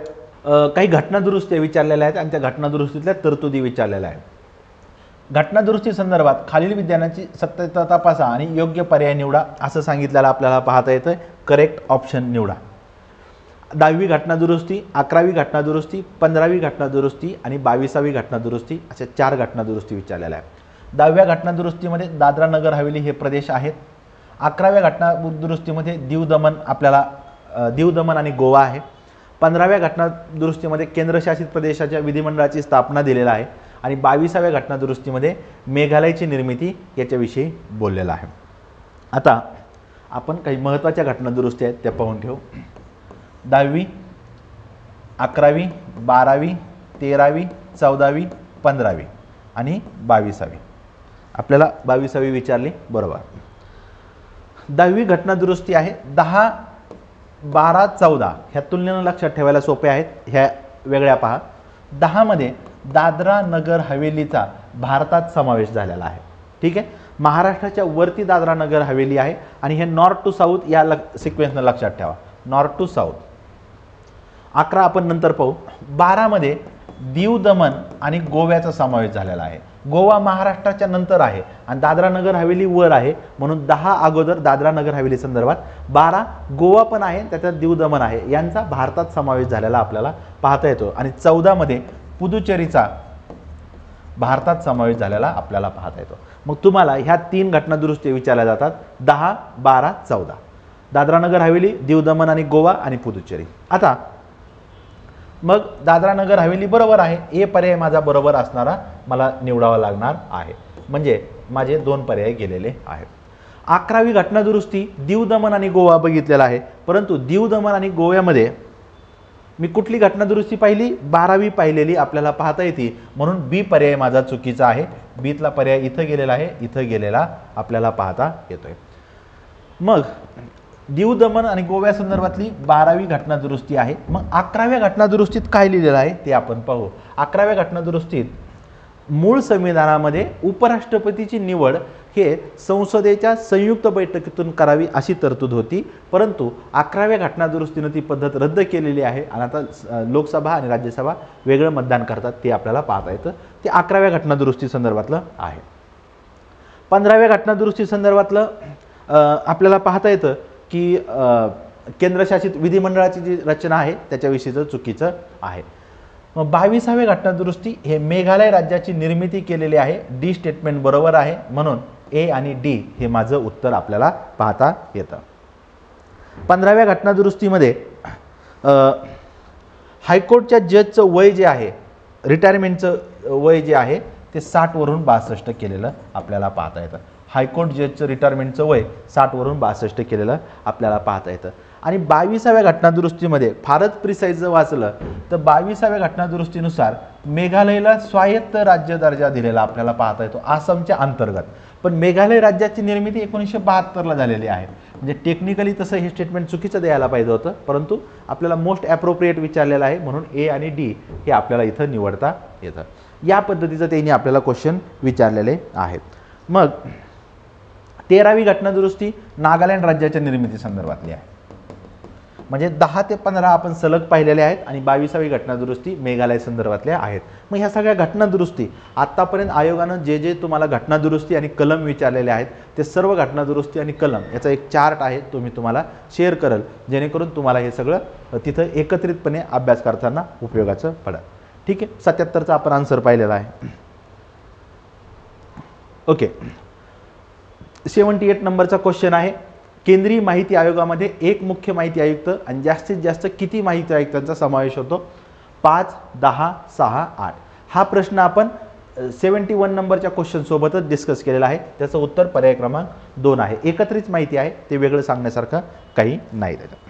काही घटनादुरुस्ती विचारलेल्या आहेत आणि त्या घटनादुरुस्तीतल्या तरतुदी विचारलेल्या आहेत. घटनादुरुस्ती संदर्भात खालील विधानाची सत्यता तपासा आणि योग्य पर्याय निवडा असं सांगितलेलं आपल्याला पाहता येतं. करेक्ट ऑप्शन निवडा. 10वी घटनादुरुस्ती, 11वी घटनादुरुस्ती, 15वी घटनादुरुस्ती आणि 22वी घटनादुरुस्ती अशा 4 घटनादुरुस्ती विचारलेल्या आहेत. 10व्या घटनादुरुस्तीमध्ये दादरा नगर हवेली हे प्रदेश आहेत. 11व्या घटनादुरुस्तीमध्ये दीव दमण आणि गोवा आहे. 15व्या घटनादुरुस्तीमध्ये केंद्रशासित प्रदेशाच्या विधिमंडळाची स्थापना दिलेला आहे आणि 22व्या घटनादुरुस्तीमध्ये मेघालयची निर्मिती याच्याविषयी बोललेला आहे. आता आपण काही महत्त्वाच्या घटनादुरुस्ती आहेत त्या पाहून घेऊ. 10वी, 11वी, 12वी, 13वी, 14वी, 15वी आणि 22वी. आपल्याला 22वी विचारली, बरोबर. 10वी घटनादुरुस्ती आहे. 10, 12, 14 ह्या तुलनेनं लक्षात ठेवायला सोपे आहेत. ह्या वेगळ्या पहा. 10 मध्ये दादरा नगर हवेलीचा भारतात समावेश झालेला आहे. ठीक आहे. महाराष्ट्राच्या वरती दादरा नगर हवेली आहे आणि हे नॉर्थ टू साऊथ या सिक्वेन्सनं लक्षात ठेवा. North to south. 11 आपण नंतर पाहू. 12 मध्ये दीव दमण आणि गोव्याचा समावेश झालेला आहे. गोवा महाराष्ट्राच्या नंतर आहे आणि दादरा नगर हवेली वर आहे म्हणून 10 अगोदर दादरा नगर हवेली संदर्भात. 12 गोवा पण आहे, त्याच्यात दीव दमण आहे, यांचा भारतात समावेश झालेला आपल्याला पाहता येतो. आणि 14 मध्ये पुदुचेरीचा भारतात समावेश झालेला आपल्याला पाहता येतो. मग तुम्हाला ह्या 3 घटनादुरुस्ती विचारल्या जातात. 10, 12, 14. दादरा नगर हवेली, दीव दमण आणि गोवा आणि पुदुचेरी. आता मग दादरा नगर हवेली बरोबर आहे. ए पर्याय माझा बरोबर असणारा मला निवडावा लागणार आहे. म्हणजे माझे 2 पर्याय गेलेले आहेत. 11वी घटनादुरुस्ती दीव दमण आणि गोवा बघितलेला आहे, परंतु दीव दमण आणि गोव्यामध्ये मी कुठली घटनादुरुस्ती पाहिली, 12वी पाहिलेली आपल्याला पाहता येते. म्हणून बी पर्याय माझा चुकीचा आहे. बीतला पर्याय इथं गेलेला आहे, इथं गेलेला आपल्याला पाहता येतोय. मग दीव दमण आणि गोव्या संदर्भातली 12वी घटनादुरुस्ती आहे. मग 11व्या घटनादुरुस्तीत काय लिहिलेलं आहे ते आपण पाहू. 11व्या घटनादुरुस्तीत मूळ संविधानामध्ये उपराष्ट्रपतीची निवड हे संसदेच्या संयुक्त बैठकीतून करावी अशी तरतूद होती, परंतु 11व्या घटनादुरुस्तीनं ती पद्धत रद्द केलेली आहे आणि आता लोकसभा आणि राज्यसभा वेगळं मतदान करतात ते आपल्याला पाहता येतं. ते 11व्या घटनादुरुस्ती संदर्भातलं आहे. 15व्या घटनादुरुस्ती संदर्भातलं आपल्याला पाहता येतं की केंद्रशासित विधिमंडळाची जी रचना आहे त्याच्याविषयीचं चुकीचं आहे. मग 22व्या घटनादुरुस्ती हे मेघालय राज्याची निर्मिती केलेली आहे. डी स्टेटमेंट बरोबर आहे म्हणून ए आणि डी हे माझं उत्तर आपल्याला पाहता येतं. 15व्या घटनादुरुस्तीमध्ये हायकोर्टच्या जजचं वय जे आहे, रिटायरमेंटचं वय जे आहे ते 60 वरून 62 केलेलं आपल्याला पाहता येतं. हायकोर्ट जजचं रिटायरमेंटचं वय 60 वरून 62 केलेलं आपल्याला पाहता येतं. आणि 22व्या घटनादुरुस्तीमध्ये फारच प्रिसाईज जर वाचलं तर 22व्या घटनादुरुस्तीनुसार मेघालयला स्वायत्त राज्य दर्जा दिलेला आपल्याला पाहता येतो आसामच्या अंतर्गत. पण मेघालय राज्याची निर्मिती 1972ला झालेली आहे. म्हणजे टेक्निकली तसं हे स्टेटमेंट चुकीचं द्यायला पाहिजे होतं, परंतु आपल्याला मोस्ट ॲप्रोप्रिएट विचारलेलं आहे म्हणून ए आणि डी हे आपल्याला इथं निवडता येतं. या पद्धतीचं त्यांनी आपल्याला क्वेश्चन विचारलेले आहेत. मग 13वी घटनादुरुस्ती नागालँड राज्याच्या निर्मिती संदर्भातली आहे. म्हणजे 10 ते 15 आपण सलग पाहिलेले आहेत आणि 22वी घटनादुरुस्ती मेघालय संदर्भातल्या आहेत. मग ह्या सगळ्या घटनादुरुस्ती आत्तापर्यंत आयोगानं जे तुम्हाला घटनादुरुस्ती आणि कलम विचारलेले आहेत ते सर्व घटनादुरुस्ती आणि कलम याचा एक चार्ट आहे, तो मी तुम्हाला शेअर करेल जेणेकरून तुम्हाला हे सगळं तिथं एकत्रितपणे अभ्यास करताना उपयोगाचं पडेल. ठीक आहे. 77चा आपण आन्सर पाहिलेला आहे. ओके. 78 नंबरचा क्वेश्चन आहे. केंद्रीय माहिती आयोगामध्ये एक मुख्य माहिती आयुक्त आणि जास्तीत जास्त किती माहिती आयुक्तांचा समावेश होतो? 5, 10, 6, 8. हा प्रश्न आपण 71 नंबरच्या क्वेश्चन सोबतच डिस्कस केलेला आहे. त्याचं उत्तर पर्याय क्रमांक 2 आहे. एकत्रित माहिती आहे, ते वेगळं सांगण्यासारखं काही नाही त्याच्यात.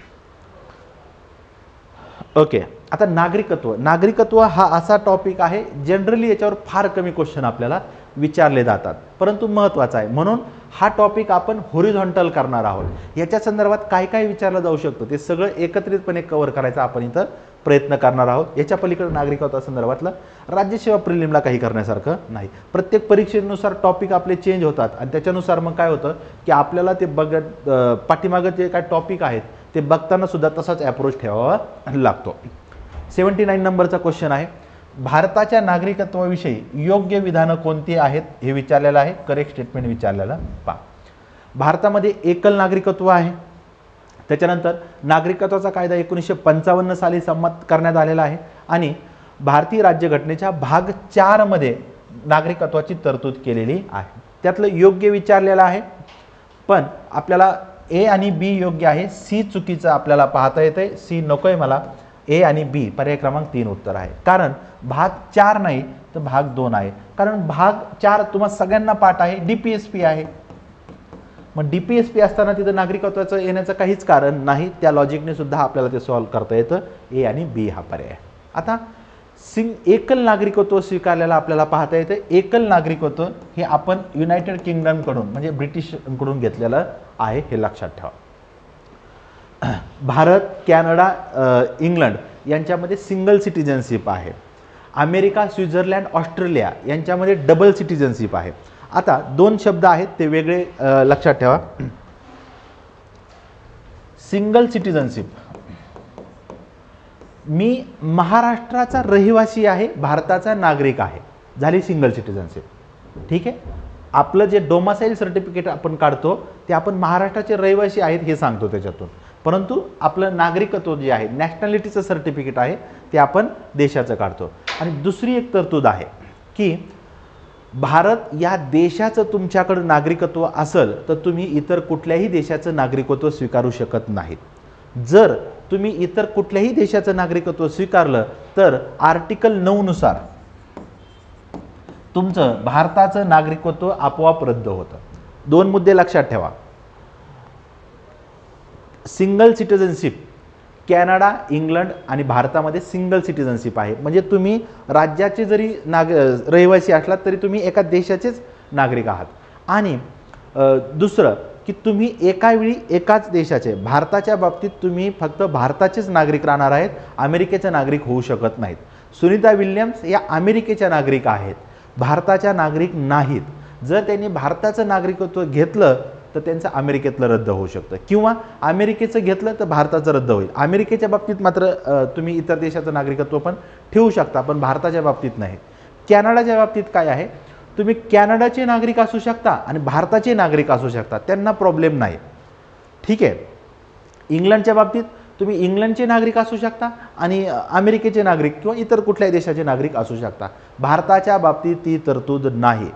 ओके. आता नागरिकत्व हा असा टॉपिक आहे जनरली याच्यावर फार कमी क्वेश्चन आपल्याला विचारले जातात, परंतु महत्त्वाचा आहे म्हणून हा टॉपिक आपण हॉरिझॉन्टल करणार आहोत। याच्या संदर्भात काय काय विचारलं जाऊ शकतं ते सगळं एकत्रितपणे कव्हर करायचा आपण इथं प्रयत्न करणार आहोत। याच्या पलीकडे नागरिकत्वा संदर्भातलं राज्यसेवा प्रिलिमला काही करण्यासारखं नाही। प्रत्येक परीक्षेनुसार टॉपिक आपले चेंज होतात आणि त्याच्यानुसार मग काय होतं की आपल्याला ते बघत पाठीमागं जे काय टॉपिक आहेत ते बघताना सुद्धा तसाच अप्रोच ठेवावा लागतो। 79 नंबरचा क्वेश्चन आहे, भारताच्या नागरिकत्वाविषयी योग्य विधानं कोणती आहेत हे विचारलेलं आहे, करेक्ट स्टेटमेंट विचारलेलं पहा। भारतामध्ये एकल नागरिकत्व आहे, त्याच्यानंतर नागरिकत्वाचा कायदा 1955 साली संमत करण्यात आलेला आहे आणि भारतीय राज्यघटनेच्या भाग 4 मध्ये नागरिकत्वाची तरतूद केलेली आहे। त्यातलं योग्य विचारलेलं आहे, पण आपल्याला ए आणि बी योग्य आहे, सी चुकीचं आपल्याला पाहता येतंय, सी नकोय मला, ए आणि बी पर्याय क्रमांक 3 उत्तर आहे। कारण भाग 4 नाही तर भाग 2 आहे, कारण भाग 4 तुम्हाला सगळ्यांना पाठ आहे, डीपीएसपी आहे, मग डीपीएसपी असताना तिथं नागरिकत्वाचं येण्याचं काहीच कारण नाही, त्या लॉजिकने सुद्धा आपल्याला ते सॉल्व्ह करता येतं, ए आणि बी हा पर्याय। आता एकल नागरिकत्व स्वीकारलेला आपल्याला पाहता येतं, एकल नागरिकत्व हे आपण युनायटेड किंगडमकडून म्हणजे ब्रिटिशकडून घेतलेलं आहे, हे लक्षात ठेवा। भारत, कॅनडा, इंग्लंड यांच्यामध्ये सिंगल सिटिझनशिप आहे, अमेरिका, स्वित्झर्लंड, ऑस्ट्रेलिया यांच्यामध्ये डबल सिटिझनशिप आहे। आता 2 शब्द आहेत ते वेगळे लक्षात ठेवा। सिंगल सिटिझनशिप, मी महाराष्ट्राचा रहिवासी आहे, भारताचा नागरिक आहे, झाली सिंगल सिटिझनशिप, ठीक आहे। आपलं जे डोमासाईल सर्टिफिकेट आपण काढतो ते आपण महाराष्ट्राचे रहिवासी आहेत हे सांगतो त्याच्यातून, परंतु आपलं नागरिकत्व जे आहे नॅशनॅलिटीचं सर्टिफिकेट आहे ते आपण देशाचं काढतो। आणि दुसरी एक तरतूद आहे की भारत या देशाचं तुमच्याकडे नागरिकत्व असेल तर तुम्ही इतर कुठल्याही देशाचं नागरिकत्व स्वीकारू शकत नाहीत। जर तुम्ही इतर कुठल्याही देशाचं नागरिकत्व स्वीकारलं तर आर्टिकल 9 नुसार तुमचं भारताचं नागरिकत्व आपोआप रद्द होतं। 2 मुद्दे लक्षात ठेवा, सिंगल सिटिझनशिप कॅनडा, इंग्लंड आणि भारतामध्ये सिंगल सिटिझनशिप आहे, म्हणजे तुम्ही राज्याचे जरी रहिवासी असलात तरी तुम्ही एका देशाचेच नागरिक आहात। आणि दुसरं की तुम्ही एका वेळी एकाच देशाचे, भारताच्या बाबतीत तुम्ही फक्त भारताचेच नागरिक राहणार आहेत, अमेरिकेचे नागरिक होऊ शकत नाहीत। सुनीता विल्यम्स या अमेरिकेच्या नागरिक आहेत, भारताच्या नागरिक नाहीत। जर त्यांनी भारताचं नागरिकत्व घेतलं तर त्यांचं अमेरिकेतलं रद्द होऊ शकतं, किंवा अमेरिकेचं घेतलं तर भारताचं रद्द होईल। अमेरिकेच्या बाबतीत मात्र तुम्ही इतर देशाचं नागरिकत्व पण ठेवू शकता, पण भारताच्या बाबतीत नाही। कॅनडाच्या बाबतीत काय आहे, तुम्ही कॅनडाचे नागरिक असू शकता आणि भारताचे नागरिक असू शकता, त्यांना प्रॉब्लेम नाही, ठीक आहे। इंग्लंडच्या बाबतीत तुम्ही इंग्लंडचे नागरिक असू शकता आणि अमेरिकेचे नागरिक किंवा इतर कुठल्याही देशाचे नागरिक असू शकता, भारताच्या बाबतीत ती तरतूद नाही,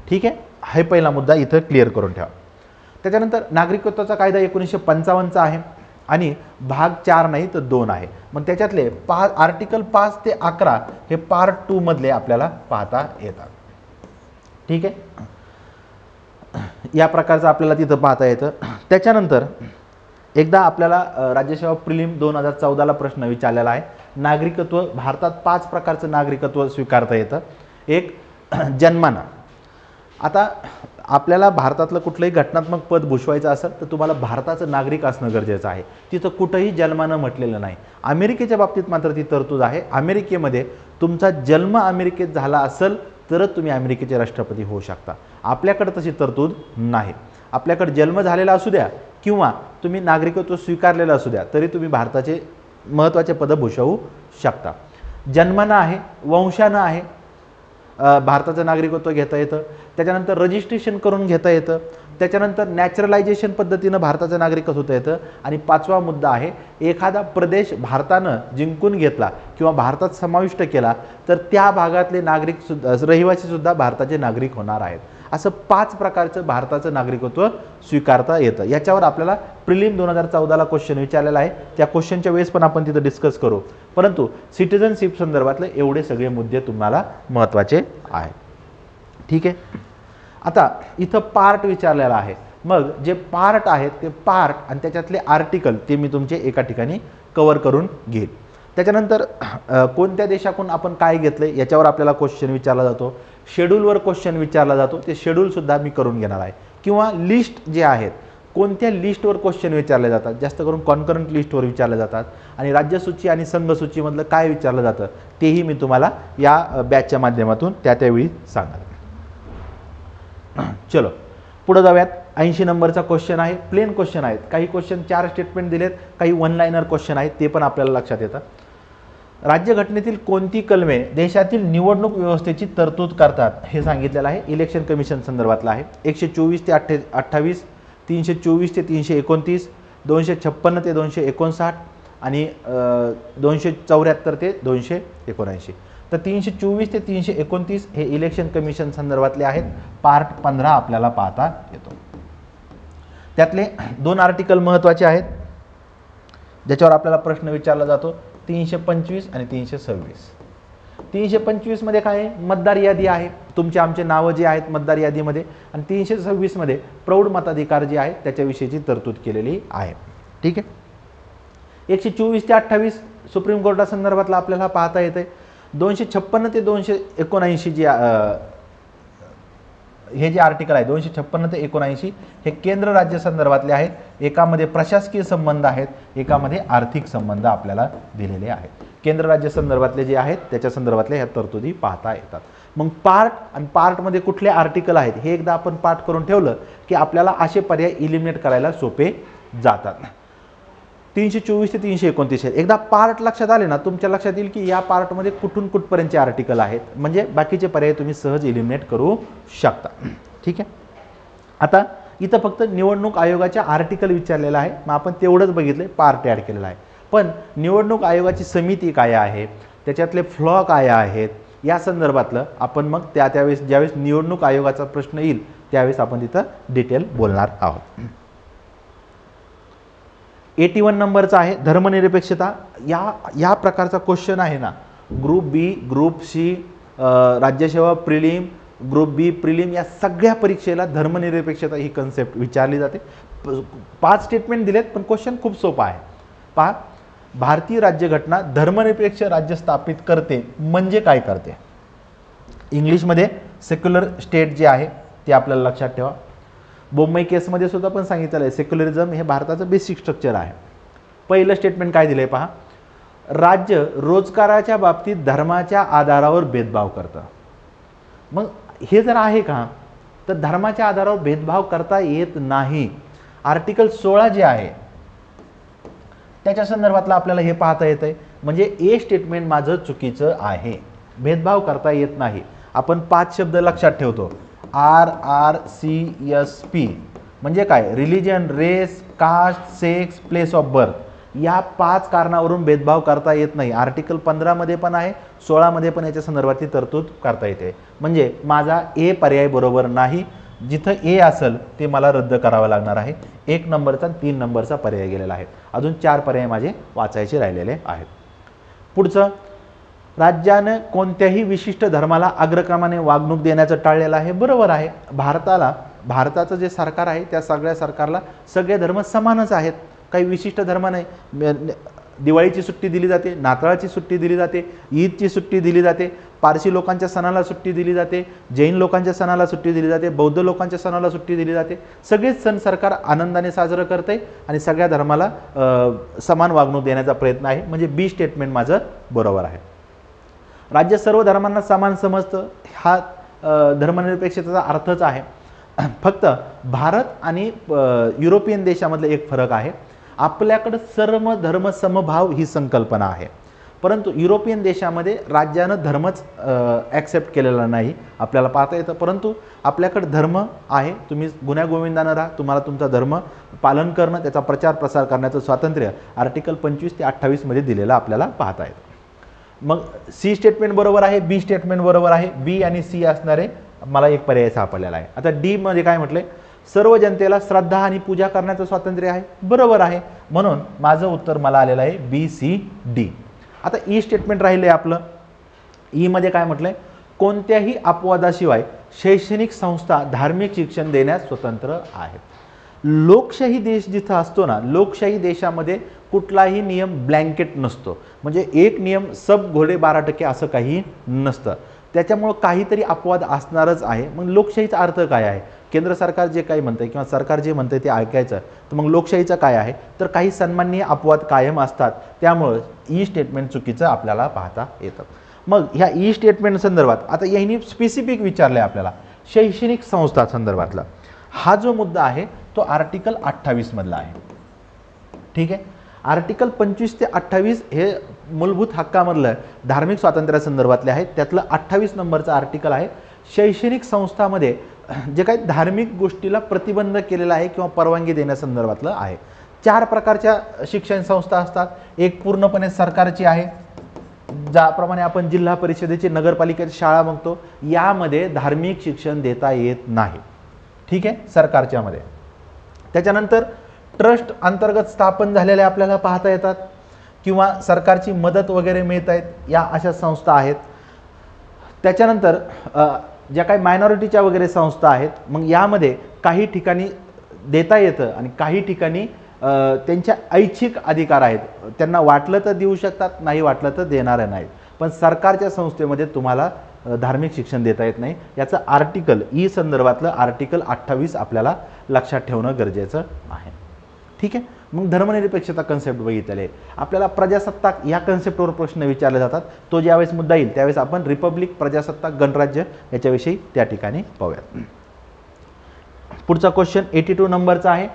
ठीक आहे। हा पहिला मुद्दा इथं क्लिअर करून ठेवा। त्याच्यानंतर नागरिकत्वाचा कायदा 1955 आहे आणि भाग 4 नाही तर 2 आहे, मग त्याच्यातले आर्टिकल 5 ते 11 हे पार्ट 2 मधले आपल्याला पाहता येतात, ठीक आहे। या प्रकारचं आपल्याला तिथं पाहता येतं। त्याच्यानंतर एकदा आपल्याला राज्यसेवा प्रिलिम 2014ला प्रश्न विचारलेला आहे, नागरिकत्व भारतात 5 प्रकारचं नागरिकत्व स्वीकारता येतं। एक जन्मानं, आता आपल्याला भारतातलं कुठलंही घटनात्मक पद भूषवायचं असेल तर तुम्हाला भारताचं नागरिक असणं गरजेचं आहे, तिथं कुठंही जन्मानं म्हटलेलं नाही। अमेरिकेच्या बाबतीत मात्र ती तरतूद आहे, अमेरिकेमध्ये तुमचा जन्म अमेरिकेत झाला असेल तरच तुम्ही अमेरिकेचे राष्ट्रपती होऊ शकता, आपल्याकडे तशी तरतूद नाही। आपल्याकडे जन्म झालेला असू द्या किंवा तुम्ही नागरिकत्व स्वीकारलेलं असू द्या तरी तुम्ही भारताचे महत्त्वाचे पद भूषवू शकता। जन्मानं आहे, वंशानं आहे, भारताचं नागरिकत्व घेता येतं, त्याच्यानंतर रजिस्ट्रेशन करून घेता येतं, त्याच्यानंतर नॅचरलायझेशन पद्धतीनं भारताचं नागरिक होता येतं। आणि 5वा मुद्दा आहे, एखादा प्रदेश भारतानं जिंकून घेतला किंवा भारतात समाविष्ट केला तर त्या भागातले नागरिक सुद्धा, रहिवासी सुद्धा भारताचे नागरिक होणार आहेत। असं 5 प्रकारचं भारताचं नागरिकत्व स्वीकारता येतं। याच्यावर आपल्याला प्रिलिम 2014ला क्वेश्चन विचारलेला आहे, त्या क्वेश्चनच्या वेळेस पण आपण तिथं डिस्कस करू, परंतु सिटिझनशिप संदर्भातले एवढे सगळे मुद्दे तुम्हाला महत्त्वाचे आहेत, ठीक आहे। आता इथं पार्ट विचारलेला आहे, मग जे पार्ट आहेत ते पार्ट आणि त्याच्यातले आर्टिकल ते मी तुमचे एका ठिकाणी कव्हर करून घेईल। त्याच्यानंतर कोणत्या देशाकडून आपण काय घेतलं याच्यावर आपल्याला क्वेश्चन विचारला जातो. शेड्यूलवर क्वेश्चन विचारला जातो, ते शेड्यूलसुद्धा मी करून घेणार आहे. किंवा लिस्ट जे आहेत, कोणत्या लिस्टवर क्वेश्चन विचारले जातात, जास्त करून कॉन्करंट लिस्टवर विचारले जातात. आणि राज्यसूची आणि संघसूचीमधलं काय विचारलं जातं तेही मी तुम्हाला या बॅचच्या माध्यमातून त्यावेळी सांगाल. चलो पुढे जाऊयात. 80 नंबरचा क्वेश्चन आहे, प्लेन क्वेश्चन आहेत. काही क्वेश्चन 4 स्टेटमेंट दिलेत, काही वन लाईनर क्वेश्चन आहेत, ते पण आपल्याला लक्षात येतं. राज्यघटनेतील कोणती कलमे देशातील निवडणूक व्यवस्थेची तरतूद करतात हे सांगितलेलं आहे. इलेक्शन कमिशन संदर्भातलं आहे. 124 ते 28, 324 ते 329, 256 ते 259 आणि 274 ते 279. तर 324 ते 329 हे इलेक्शन कमिशन संदर्भातले आहेत. पार्ट 15 आपल्याला पाहता येतो. त्यातले 2 आर्टिकल महत्त्वाचे आहेत ज्याच्यावर आपल्याला प्रश्न विचारला जातो. 325 आणि 326. 325 मध्ये काय आहे, मतदार यादी आहे, तुमचे आमचे नावं जे आहेत मतदार यादीमध्ये. आणि 326 मध्ये प्रौढ मताधिकार जे आहे त्याच्याविषयीची तरतूद केलेली आहे. ठीक आहे. 124 ते 28 सुप्रीम कोर्टासंदर्भातला आपल्याला पाहता येते. 256 ते 279 जे हे जे आर्टिकल आहे 256 ते 279 हे केंद्र राज्य संदर्भातले आहेत. एकामध्ये प्रशासकीय संबंध आहेत, एकामध्ये आर्थिक संबंध आपल्याला दिलेले आहेत. केंद्र राज्य संदर्भातले जे आहेत त्याच्या संदर्भातल्या ह्या तरतुदी पाहता येतात. मग पार्ट आणि पार्टमध्ये कुठले आर्टिकल आहेत हे एकदा आपण पाठ करून ठेवलं की आपल्याला असे पर्याय इलिमिनेट करायला सोपे जातात. 324 ते 329 एकदा पार्ट लक्षात आले ना, तुमच्या लक्षात येईल की या पार्टमध्ये कुठून कुठपर्यंतचे आर्टिकल आहेत, म्हणजे बाकीचे पर्याय तुम्ही सहज इलिमिनेट करू शकता. ठीक आहे. आता इथं फक्त निवडणूक आयोगाच्या आर्टिकल विचारलेला आहे, मग आपण तेवढंच बघितलं, पार्ट ॲड केलेला आहे. पण निवडणूक आयोगाची समिती काय आहे, त्याच्यातले फ्लॉ काय आहेत, या संदर्भातलं आपण मग त्यावेळेस ज्यावेळेस निवडणूक आयोगाचा प्रश्न येईल त्यावेळेस आपण तिथं डिटेल बोलणार आहोत. 81 नंबरचा आहे धर्मनिरपेक्षता. या प्रकारचा क्वेश्चन आहे ना, ग्रुप बी, ग्रुप सी, राज्यसेवा प्रिलिम, ग्रुप बी प्रिलिम या सगळ्या परीक्षेला धर्मनिरपेक्षता ही कन्सेप्ट विचारली जाते. 5 स्टेटमेंट दिलेत पण क्वेश्चन खूप सोपा आहे. पहा, भारतीय राज्यघटना धर्मनिरपेक्ष राज्य स्थापित करते म्हणजे काय करते. इंग्लिशमध्ये सेक्युलर स्टेट जे आहे ते आपल्याला लक्षात ठेवा. बोंबई केसमध्ये सुद्धा पण सांगितलेलं आहे सेक्युलरिझम हे भारताचं बेसिक स्ट्रक्चर आहे. पहिलं स्टेटमेंट काय दिलंय पहा, राज्य रोजगाराच्या बाबतीत धर्माच्या आधारावर भेदभाव करतं. मग हे जर आहे का, तर धर्माच्या आधारावर भेदभाव करता येत नाही. आर्टिकल 16 जे आहे त्याच्या संदर्भातलं आपल्याला हे पाहता येतंय. म्हणजे ए स्टेटमेंट माझं चुकीचं आहे, भेदभाव करता येत नाही. आपण 5 शब्द लक्षात ठेवतो. RRCSP म्हणजे काय, religion, race, caste, sex, place of birth, या 5 कारणावरून भेदभाव करता येत नाही. आर्टिकल 15 मध्ये पण आहे, 16 मध्ये पण याच्या संदर्भातली तरतूद करता येते. म्हणजे माझा ए पर्याय बरोबर नाही. जिथं ए असेल ते मला रद्द करावं लागणार आहे. 1 नंबरचा 3 नंबरचा पर्याय गेलेला आहे. अजून 4 पर्याय माझे वाचायचे राहिलेले आहेत. पुढचं, राज्याने कोणत्याही विशिष्ट धर्माला अग्रक्रमाने वागणूक देण्याचं टाळलेलं आहे. बरोबर आहे. भारताचं जे सरकार आहे त्या सगळ्या सरकारला सगळे धर्म समानच आहेत, काही विशिष्ट धर्म नाही. दिवाळीची सुट्टी दिली जाते, नाताळाची सुट्टी दिली जाते, ईदची सुट्टी दिली जाते, पारसी लोकांच्या सणाला सुट्टी दिली जाते, जैन लोकांच्या सणाला सुट्टी दिली जाते, बौद्ध लोकांच्या सणाला सुट्टी दिली जाते. सगळेच सण सरकार आनंदाने साजरं करते आणि सगळ्या धर्माला समान वागणूक देण्याचा प्रयत्न आहे. म्हणजे बी स्टेटमेंट माझं बरोबर आहे. राज्य सर्व धर्मांना समान समजतं, हा धर्मनिरपेक्षतेचा अर्थच आहे. फक्त भारत आणि युरोपियन देशामधला एक फरक आहे. आपल्याकडे सर्व धर्म समभाव ही संकल्पना आहे, परंतु युरोपियन देशामध्ये राज्यानं धर्मच ॲक्सेप्ट केलेला नाही, आपल्याला पाहता येतं. परंतु आपल्याकडे धर्म आहे, तुम्ही गुण्यागोविंदानं राहा, तुम्हाला तुमचा धर्म पालन करणं, त्याचा प्रचार प्रसार करण्याचं स्वातंत्र्य आर्टिकल 25 ते 28 मध्ये दिलेलं आपल्याला पाहता येतं. मग सी स्टेटमेंट बरोबर आहे, बी स्टेटमेंट बरोबर आहे. बी आणि सी असणारे मला एक पर्याय सापडलेला आहे. आता डी मध्ये काय म्हटलंय, सर्व जनतेला श्रद्धा आणि पूजा करण्याचं स्वातंत्र्य आहे. बरोबर आहे. म्हणून माझं उत्तर मला आलेलं आहे BCD. आता ई स्टेटमेंट राहिलंय आपलं. ई मध्ये काय म्हटलंय, कोणत्याही अपवादाशिवाय शैक्षणिक संस्था धार्मिक शिक्षण देण्यास स्वतंत्र आहेत. लोकशाही देश जिथं असतो ना, लोकशाही देशामध्ये कुठलाही नियम ब्लँकेट नसतो, म्हणजे एक नियम सब घोडे 12 असं काही नसतं. त्याच्यामुळं काहीतरी अपवाद असणारच आहे. मग लोकशाहीचा अर्थ काय आहे? केंद्र सरकार जे काही म्हणतंय किंवा सरकार जे म्हणतंय ते ऐकायचं. तर मग लोकशाहीचं काय आहे? तर काही सन्माननीय अपवाद कायम असतात. त्यामुळं ई स्टेटमेंट चुकीचं आपल्याला पाहता येतं. मग ह्या ई स्टेटमेंट संदर्भात आता यांनी स्पेसिफिक विचारलं आहे आपल्याला शैक्षणिक संस्था संदर्भातला. हा जो मुद्दा आहे तो आर्टिकल 28 मधला आहे. ठीक आहे. आर्टिकल 25 ते 28 हे मूलभूत हक्कामधलं धार्मिक स्वातंत्र्यासंदर्भातले आहेत. त्यातलं 28 नंबरचं आर्टिकल आहे शैक्षणिक संस्थांमध्ये जे काही धार्मिक गोष्टीला प्रतिबंध केलेला आहे किंवा परवानगी देण्यासंदर्भातलं आहे. 4 प्रकारच्या शिक्षण संस्था असतात. एक पूर्णपणे सरकारची आहे, ज्याप्रमाणे आपण जिल्हा परिषदेची नगरपालिकेची शाळा म्हणतो, यामध्ये धार्मिक शिक्षण देता येत नाही. ठीक आहे, सरकारच्या मध्ये. त्याच्यानंतर ट्रस्ट अंतर्गत स्थापन झालेले आपल्याला पाहता येतात किंवा सरकारची मदत वगैरे मिळत आहेत, या अशा संस्था आहेत. त्याच्यानंतर ज्या काही मायनॉरिटीच्या वगैरे संस्था आहेत, मग यामध्ये काही ठिकाणी देता येतं आणि काही ठिकाणी त्यांच्या ऐच्छिक अधिकार आहेत. त्यांना वाटलं तर देऊ शकतात, नाही वाटलं तर देणार नाहीत. पण सरकारच्या संस्थेमध्ये तुम्हाला धार्मिक शिक्षण देता येत नाही. याचं आर्टिकल ई संदर्भातलं आर्टिकल 28 आपल्याला लक्षात ठेवणं गरजेचं आहे. ठीक आहे. मग धर्मनिरपेक्षता कन्सेप्ट बघितलेले आहे. आपल्याला प्रजासत्ताक या कन्सेप्टवर प्रश्न विचारले जातात. तो ज्यावेळेस मुद्दा येईल त्यावेळेस आपण रिपब्लिक, प्रजासत्ताक, गणराज्य याच्याविषयी त्या ठिकाणी पाहूयात. पुढचा क्वेश्चन 82 नंबरचा आहे.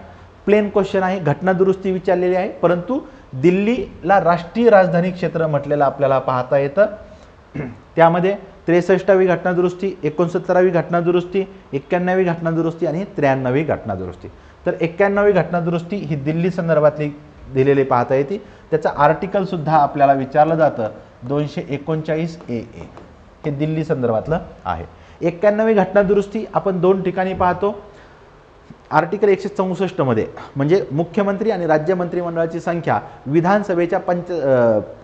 प्लेन क्वेश्चन आहे. घटना दुरुस्ती विचारलेली आहे, परंतु दिल्लीला राष्ट्रीय राजधानी क्षेत्र म्हटलेलं आपल्याला पाहता येतं. त्यामध्ये 63वी घटना दुरुस्ती, 69वी घटना दुरुस्ती, 91वी घटना दुरुस्ती आणि 93वी घटना दुरुस्ती. तर 91वी घटना दुरुस्ती ही दिल्ली संदर्भातली दिलेली पाहता येते. त्याचं आर्टिकल सुद्धा आपल्याला विचारलं जातं 239 AA, हे दिल्ली संदर्भातलं आहे. 91वी घटना दुरुस्ती आपण 2 ठिकाणी पाहतो. आर्टिकल 164 मध्ये म्हणजे मुख्यमंत्री आणि राज्य मंत्रिमंडळाची संख्या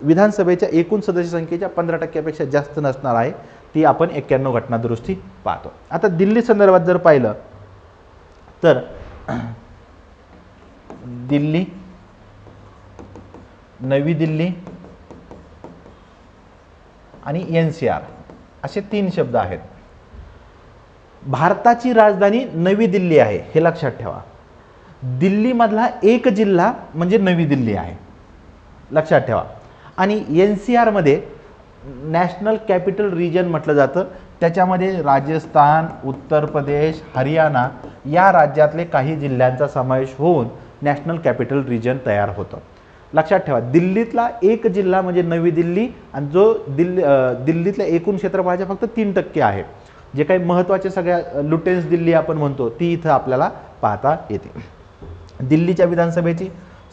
विधानसभेच्या एकूण सदस्य संख्येच्या 15% जास्त नसणार आहे. ती आपण 91 घटना दुरुस्ती पाहतो. आता दिल्ली संदर्भात जर पाहिलं तर दिल्ली, नवी दिल्ली आणि NCR असे 3 शब्द आहेत. भारताची राजधानी नवी दिल्ली आहे हे लक्षात ठेवा. दिल्लीमधला एक जिल्हा म्हणजे नवी दिल्ली आहे, लक्षात ठेवा. आणि NCR मध्ये नॅशनल कॅपिटल रिजन म्हटलं जातं. त्याच्यामध्ये राजस्थान, उत्तर प्रदेश, हरियाणा या राज्यातले काही जिल्ह्यांचा समावेश होऊन नॅशनल कॅपिटल रिजन तयार होतं. लक्षात ठेवा, दिल्लीतला एक जिल्हा म्हणजे नवी दिल्ली आणि जो दिल्लीतल्या एकूण क्षेत्रफळाच्या फक्त 3% आहे. जे काही महत्त्वाचे सगळ्या लुटेन्स दिल्ली आपण म्हणतो ती इथं आपल्याला पाहता येते. दिल्लीच्या विधानसभेची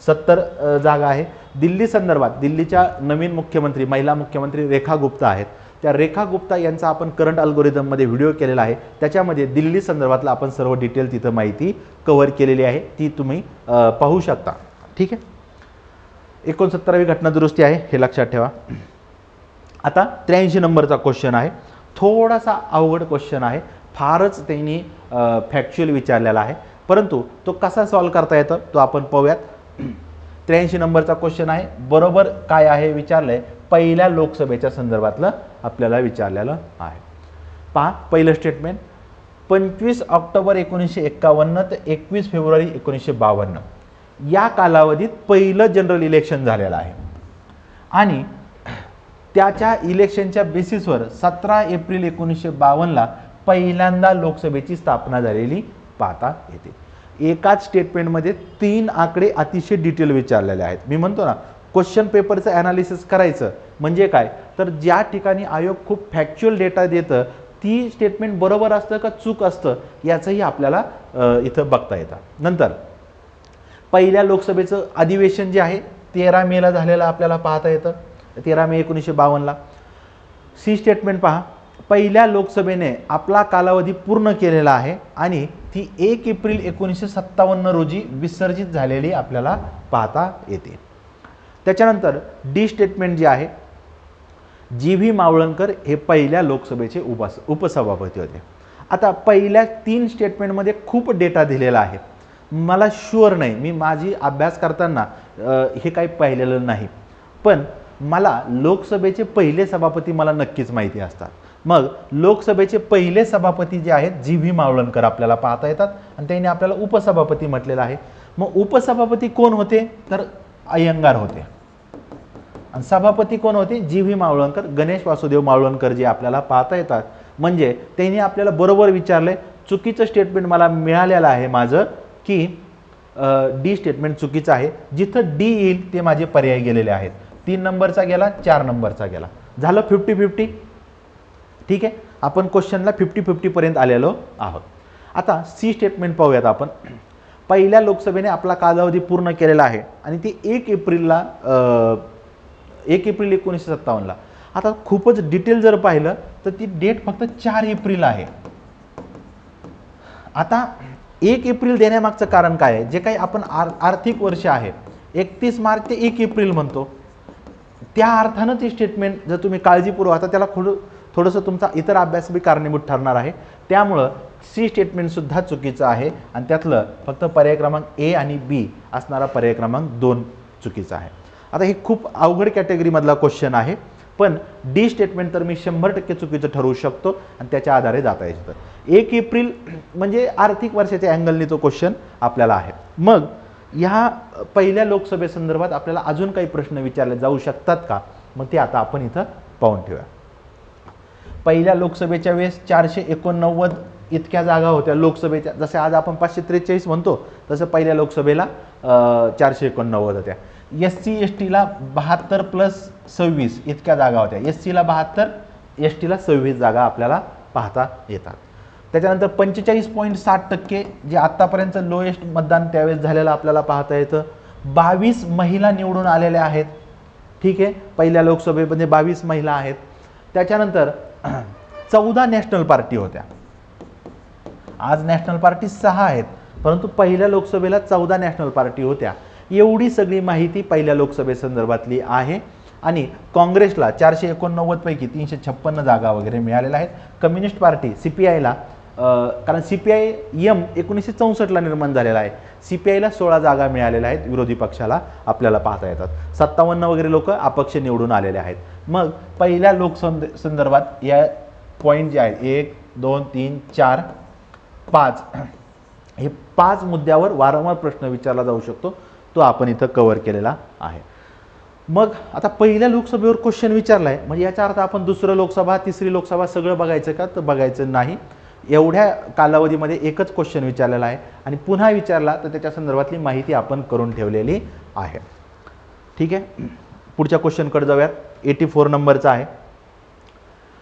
70 जागा आहे. दिल्ली संदर्भात दिल्लीच्या नवीन मुख्यमंत्री, महिला मुख्यमंत्री रेखा गुप्ता आहेत. त्या रेखा गुप्ता यांचा आपण करंट अल्गोरिदममध्ये व्हिडिओ केलेला आहे. त्याच्यामध्ये दिल्ली संदर्भातला आपण सर्व डिटेल तिथं माहिती कव्हर केलेली आहे, ती तुम्ही पाहू शकता. ठीक आहे. 69वी घटना दुरुस्ती आहे हे लक्षात ठेवा. आता 83 नंबरचा क्वेश्चन आहे. थोडासा अवघड क्वेश्चन आहे, फारच त्यांनी फॅक्च्युअल विचारलेला आहे, परंतु तो कसा सॉल्व करता येतं तो आपण पाहूयात. 83 नंबरचा क्वेश्चन आहे. बरोबर काय आहे विचारलंय, पहिल्या लोकसभेच्या संदर्भातलं आपल्याला विचारलेलं आहे. पहा, पहिलं स्टेटमेंट 25 ऑक्टोबर 1951 ते 21 फेब्रुवारी 1952 या कालावधीत पहिलं जनरल इलेक्शन झालेलं आहे आणि त्याच्या इलेक्शनच्या बेसिसवर 17 एप्रिल 1952ला पहिल्यांदा लोकसभेची स्थापना झालेली पाहता येते. एकाच स्टेटमेंटमध्ये 3 आकडे अतिशय डिटेल विचारलेले आहेत. मी म्हणतो ना, क्वेश्चन पेपरचं ॲनालिसिस करायचं म्हणजे काय, तर ज्या ठिकाणी आयोग खूप फॅक्च्युअल डेटा देतं ती स्टेटमेंट बरोबर असतं का चूक असतं याचंही आपल्याला इथं बघता येतं. नंतर पहिल्या लोकसभेचं अधिवेशन जे आहे 13 मेला झालेलं आपल्याला पाहता येतं, 13 मे 1952ला. सी स्टेटमेंट पहा, पहिल्या लोकसभेने आपला कालावधी पूर्ण केलेला आहे आणि ती 1 एप्रिल 1957 रोजी विसर्जित झालेली आपल्याला पाहता येते. त्याच्यानंतर डी स्टेटमेंट जे आहे, GV मावळणकर हे पहिल्या लोकसभेचे उपसभापती होते. आता पहिल्या 3 स्टेटमेंटमध्ये खूप डेटा दिलेला आहे. मला शुअर नाही, मी माझी अभ्यास करताना हे काही पाहिलेलं नाही, पण मला लोकसभेचे पहिले सभापती मला नक्कीच माहिती असतात. मग लोकसभेचे पहिले सभापती जे आहेत जी व्ही मावळणकर आपल्याला पाहता येतात आणि त्यांनी आपल्याला उपसभापती म्हटलेलं आहे. मग उपसभापती कोण होते तर अय्यंगार होते आणि सभापती कोण होते जी व्ही मावळणकर, गणेश वासुदेव मावळणकर जे आपल्याला पाहता येतात. म्हणजे त्यांनी आपल्याला बरोबर विचारले, चुकीचं स्टेटमेंट मला मिळालेलं आहे माझं की डी स्टेटमेंट चुकीचं आहे. जिथं डी येईल ते माझे पर्याय गेलेले आहेत. 3 नंबरचा गेला, 4 नंबरचा गेला, झालं 50-50. ठीक आहे, आपण क्वेश्चनला 50-50 पर्यंत आलेलो आहोत. आता सी स्टेटमेंट पाहूयात आपण. पहिल्या लोकसभेने आपला कालावधी पूर्ण केलेला आहे आणि ती 1 एप्रिल 1957ला. आता खूपच डिटेल जर पाहिलं तर ती डेट फक्त 4 एप्रिल आहे. आता 1 एप्रिल देण्यामागचं कारण काय आहे? जे काही आपण आर्थिक वर्ष आहे 31 मार्च ते 1 एप्रिल म्हणतो, त्या अर्थानं ती स्टेटमेंट जर तुम्ही काळजीपूर्वक, आता त्याला थोडंसं तुमचा इतर अभ्यास बी कारणीभूत ठरणार आहे. त्यामुळं सी स्टेटमेंटसुद्धा चुकीचं आहे आणि त्यातलं फक्त पर्याय क्रमांक ए आणि बी असणारा पर्याय क्रमांक 2 चुकीचा आहे. आता हे खूप अवघड कॅटेगरीमधला क्वेश्चन आहे, पण डी स्टेटमेंट तर मी 100% चुकीचं ठरवू शकतो आणि त्याच्या आधारे जाता येतं. 1 एप्रिल म्हणजे आर्थिक वर्षाच्या अँगलने तो क्वेश्चन आपल्याला आहे. मग ह्या पहिल्या लोकसभेसंदर्भात आपल्याला अजून काही प्रश्न विचारले जाऊ शकतात का? मग ते आता आपण इथं पाहून ठेवूया. पहिल्या लोकसभेच्या वेळेस 489 इतक्या जागा होत्या लोकसभेच्या. जसे आज आपण 543 म्हणतो तसं पहिल्या लोकसभेला 489 होत्या. SC STला 72 + 26 इतक्या जागा होत्या. SCला 72, STला 26 जागा आपल्याला पाहता येतात. त्याच्यानंतर 45.60% जे आत्तापर्यंत लोएस्ट मतदान त्यावेळेस झालेलं आपल्याला पाहता येतं. 22 महिला निवडून आलेल्या आहेत. ठीक आहे, पहिल्या लोकसभेमध्ये 22 महिला आहेत. त्याच्यानंतर 14 नॅशनल पार्टी होत्या. आज नॅशनल पार्टी 6 आहेत, परंतु पहिल्या लोकसभेला 14 नॅशनल पार्टी होत्या. एवढी सगळी माहिती पहिल्या लोकसभेसंदर्भातली आहे. आणि काँग्रेसला 489 पैकी 356 जागा वगैरे मिळालेल्या आहेत. कम्युनिस्ट पार्टी CPIला, कारण CPIM 1964ला निर्माण झालेला आहे, CPIला 16 जागा मिळालेल्या आहेत विरोधी पक्षाला आपल्याला पाहता येतात. 57 वगैरे लोक अपक्ष निवडून आलेले आहेत. मग पहिल्या लोकसंदर्भात या पॉईंट जे आहेत 1, 2, 3, 4, 5 हे 5 मुद्द्यावर वारंवार प्रश्न विचारला जाऊ शकतो, तो आपण इथं कव्हर केलेला आहे. मग आता पहिल्या लोकसभेवर क्वेश्चन विचारला आहे म्हणजे याचा अर्थ आपण दुसरं लोकसभा, तिसरी लोकसभा सगळं बघायचं का? तर बघायचं नाही. एवढ्या कालावधीमध्ये एकच क्वेश्चन विचारलेला आहे आणि पुन्हा विचारला तर त्याच्या संदर्भातली माहिती आपण करून ठेवलेली आहे. ठीक आहे, पुढच्या क्वेश्चनकडे जाऊयात. 84 नंबरचा आहे.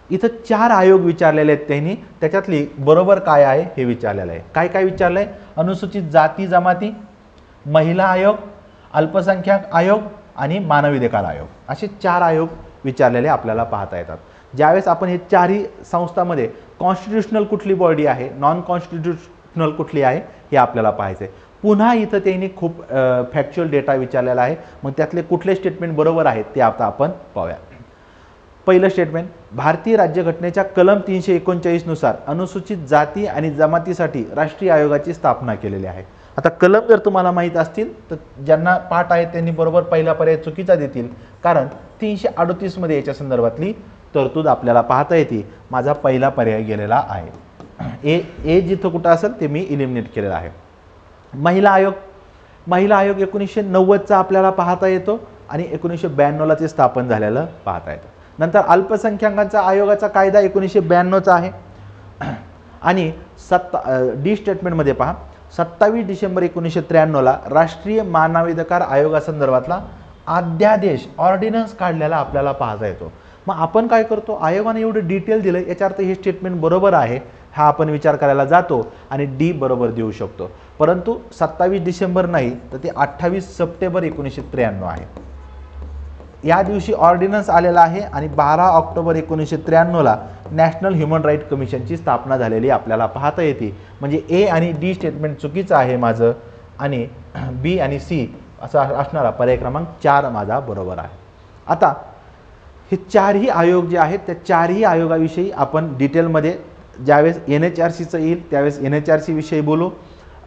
इथं 4 आयोग विचारलेले आहेत त्यांनी, त्याच्यातली बरोबर काय आहे हे विचारलेलं आहे. काय काय विचारलं आहे? अनुसूचित जाती जमाती, महिला आयोग, अल्पसंख्याक आयोग आणि मानवी अधिकार आयोग, असे 4 आयोग विचारलेले आपल्याला पाहता येतात. ज्यावेळेस आपण हे 4ही संस्थांमध्ये कॉन्स्टिट्यूशनल कुठली बॉडी आहे, नॉन कॉन्स्टिट्यूशनल कुठली आहे हे आपल्याला पाहायचं आहे. पुन्हा इथं त्यांनी खूप फॅक्च्युअल डेटा विचारलेला आहे. मग त्यातले कुठले स्टेटमेंट बरोबर आहेत ते आता आपण पाहूया. पहिलं स्टेटमेंट, भारतीय राज्यघटनेच्या कलम 339 नुसार अनुसूचित जाती आणि जमातीसाठी राष्ट्रीय आयोगाची स्थापना केलेली आहे. आता कलम जर तुम्हाला माहीत असतील तर ज्यांना पाठ आहेत त्यांनी बरोबर पहिला पर्याय चुकीचा देतील, कारण 338 मध्ये याच्या संदर्भातली तरतूद आपल्याला पाहता येते. माझा पहिला पर्याय गेलेला आहे. ए जिथं कुठं असेल ते मी इलिमिनेट केलेलं आहे. महिला आयोग, महिला आयोग 1990चा आपल्याला पाहता येतो आणि 1992ला ते स्थापन झालेलं पाहता येतं. नंतर अल्पसंख्याकांचा आयोगाचा कायदा 1992चा आहे. आणि डी स्टेटमेंटमध्ये पहा, 27 डिसेंबर 1993ला राष्ट्रीय मानवाधिकार आयोगासंदर्भातला अध्यादेश ऑर्डिनन्स काढलेला आपल्याला पाहता येतो. मग आपण काय करतो, आयोगाने एवढं डिटेल दिलं याचा अर्थ हे स्टेटमेंट बरोबर आहे हा आपण विचार करायला जातो आणि डी बरोबर देऊ शकतो. परंतु 27 डिसेंबर नाही तर ते 28 सप्टेंबर 1993 आहे. या दिवशी ऑर्डिनन्स आलेला आहे आणि 12 ऑक्टोबर 1993ला नॅशनल ह्युमन राईट कमिशनची स्थापना झालेली आपल्याला पाहता येते. म्हणजे ए आणि डी स्टेटमेंट चुकीचं आहे माझं आणि बी आणि सी असा असणारा पर्याय क्रमांक 4 माझा बरोबर आहे. आता हे 4ही आयोग जे आहेत त्या 4ही आयोगाविषयी आपण डिटेलमध्ये ज्यावेळेस NHRCचं येईल त्यावेळेस NHRC विषयी बोलू.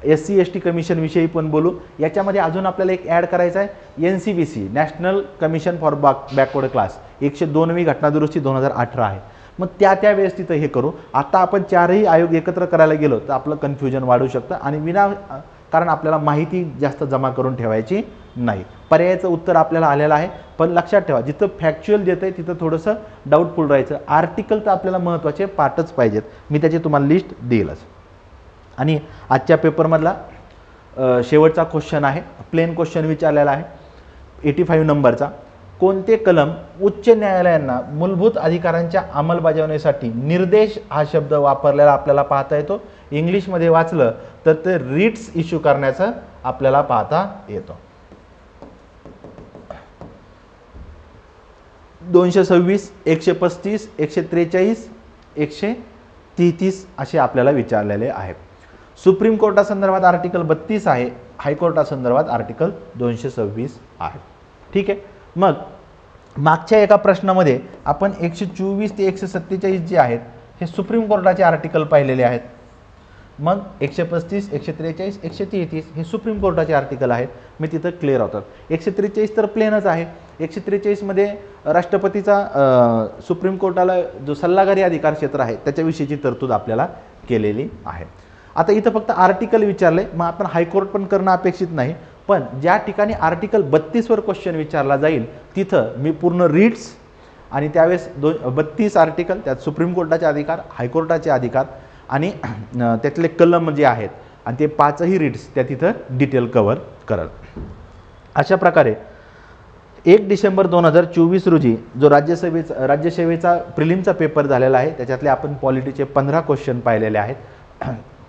SC/ST कमिशनविषयी पण बोलू. याच्यामध्ये अजून आपल्याला एक ॲड करायचं आहे, NCBC national commission for backward class 102वी घटनादुरुस्ती 2018 आहे. मग त्या वेळेस तिथं हे करू. आता आपण चारही आयोग एकत्र करायला गेलो तर आपलं कन्फ्युजन वाढू शकतं आणि कारण आपल्याला माहिती जास्त जमा करून ठेवायची नाही. पर्यायाचं उत्तर आपल्याला आलेलं आहे, पण लक्षात ठेवा जिथं फॅक्च्युअल देतं आहे तिथं थोडंसं डाऊटफुल राहायचं. आर्टिकल तर आपल्याला महत्त्वाचे पार्टच पाहिजेत, मी त्याची तुम्हाला लिस्ट देईलच. आणि आजच्या पेपरमधला शेवटचा क्वेश्चन आहे, प्लेन क्वेश्चन विचारलेला आहे 85 नंबरचा. कोणते कलम उच्च न्यायालयांना मूलभूत अधिकारांच्या अंमलबजावणीसाठी निर्देश हा शब्द वापरलेला आपल्याला पाहता येतो. इंग्लिशमध्ये वाचलं तर ते रिट्स इश्यू करण्याचं आपल्याला पाहता येतो. 226, 135, 143, 133 असे आपल्याला विचारलेले आहेत. सुप्रीम कोर्टासंदर्भात आर्टिकल 32 आहे, हायकोर्टासंदर्भात आर्टिकल 226 आहे. ठीक आहे. मग मागच्या एका प्रश्नामध्ये आपण 124 ते 147 जे आहेत हे सुप्रीम कोर्टाचे आर्टिकल पाहिलेले आहेत. मग 135, 143, 133 हे सुप्रीम कोर्टाचे आर्टिकल आहेत. मी तिथं क्लिअर होतात. 143 तर प्लेनच आहे. 143 मध्ये राष्ट्रपतीचा सुप्रीम कोर्टाला जो सल्लागारी अधिकार क्षेत्र आहे त्याच्याविषयीची तरतूद आपल्याला केलेली आहे. आता इथं फक्त आर्टिकल विचारले, मग आपण हायकोर्ट पण करणं अपेक्षित नाही, पण ज्या ठिकाणी आर्टिकल 32 वर क्वेश्चन विचारला जाईल तिथं मी पूर्ण रीट्स आणि त्यावेळेस 32 आर्टिकल, त्यात सुप्रीम कोर्टाचे अधिकार, हायकोर्टाचे अधिकार आणि त्यातले कलम जे आहेत आणि ते 5ही रीट्स त्या तिथं डिटेल कव्हर करत. अशा प्रकारे 1 डिसेंबर 2024 रोजी जो राज्यसेवेचा प्रिलिमचा पेपर झालेला आहे त्याच्यातले आपण पॉलिटीचे 15 क्वेश्चन पाहिलेले आहेत.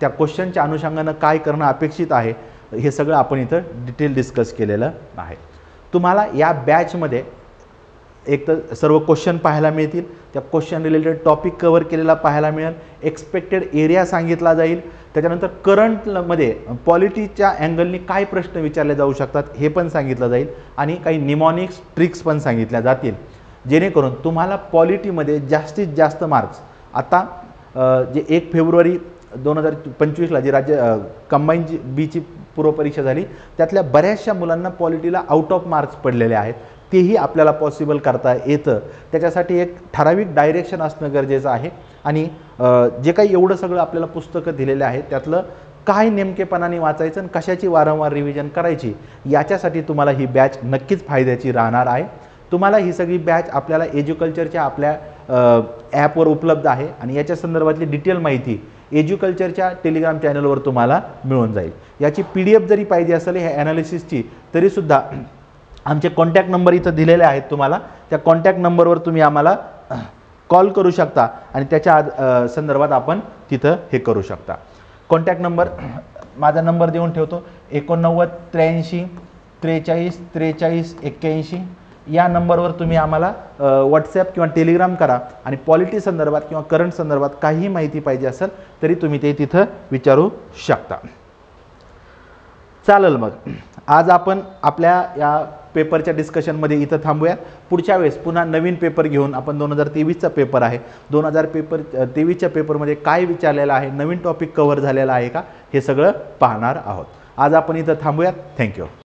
त्या क्वेश्चनच्या अनुषंगानं काय करणं अपेक्षित आहे हे सगळं आपण इथं डिटेल डिस्कस केलेलं आहे. तुम्हाला या बॅचमध्ये एक तर सर्व क्वेश्चन पाहायला मिळतील, त्या क्वेश्चन रिलेटेड टॉपिक कव्हर केलेला पाहायला मिळेल, एक्सपेक्टेड एरिया सांगितला जाईल, त्याच्यानंतर करंटमध्ये पॉलिटीच्या अँगलनी काय प्रश्न विचारले जाऊ शकतात हे पण सांगितलं जाईल आणि काही निमॉनिक्स ट्रिक्स पण सांगितल्या जातील, जेणेकरून तुम्हाला पॉलिटीमध्ये जास्तीत जास्त मार्क्स आता जे 1 फेब्रुवारी 2025ला जी कंबाईन बीची पूर्वपरीक्षा झाली त्यातल्या बऱ्याचशा मुलांना पॉलिटीला आउट ऑफ मार्क्स पडलेले आहेत, तेही आपल्याला पॉसिबल करता येतं. त्याच्यासाठी एक ठराविक डायरेक्शन असणं गरजेचं आहे आणि जे काही एवढं सगळं आपल्याला पुस्तकं दिलेले आहेत त्यातलं काय नेमकेपणाने वाचायचं आणि कशाची वारंवार रिव्हिजन करायची याच्यासाठी तुम्हाला ही बॅच नक्कीच फायद्याची राहणार आहे. तुम्हाला ही सगळी बॅच आपल्याला एज्युकल्चरच्या आपल्या ॲपवर उपलब्ध आहे आणि याच्या संदर्भातली डिटेल माहिती एज्युकल्चरच्या टेलिग्राम चॅनलवर तुम्हाला मिळून जाईल. याची PDF जरी पाहिजे असेल ह्या ॲनालिसिसची तरीसुद्धा आमचे कॉन्टॅक्ट नंबर इथं दिलेले आहेत तुम्हाला, त्या कॉन्टॅक्ट नंबरवर तुम्ही आम्हाला कॉल करू शकता आणि त्याच्या संदर्भात आपण तिथं हे करू शकता. कॉन्टॅक्ट नंबर माझा नंबर देऊन ठेवतो 89 83 43 43 81. या नंबरवर तुम्ही आम्हाला व्हॉट्सॲप किंवा टेलिग्राम करा आणि पॉलिटी संदर्भात किंवा करंट संदर्भात काही माहिती पाहिजे असेल तरी तुम्ही ते तिथं विचारू शकता. चालेल. मग आज आपण आपल्या या पेपरच्या डिस्कशनमध्ये इथं थांबूया. पुढच्या वेळेस पुन्हा नवीन पेपर घेऊन आपण 2023चा पेपर आहे, 2023च्या पेपरमध्ये काय विचारलेलं आहे, नवीन टॉपिक कव्हर झालेला आहे का हे सगळं पाहणार आहोत. आज आपण इथं थांबूयात. थँक्यू.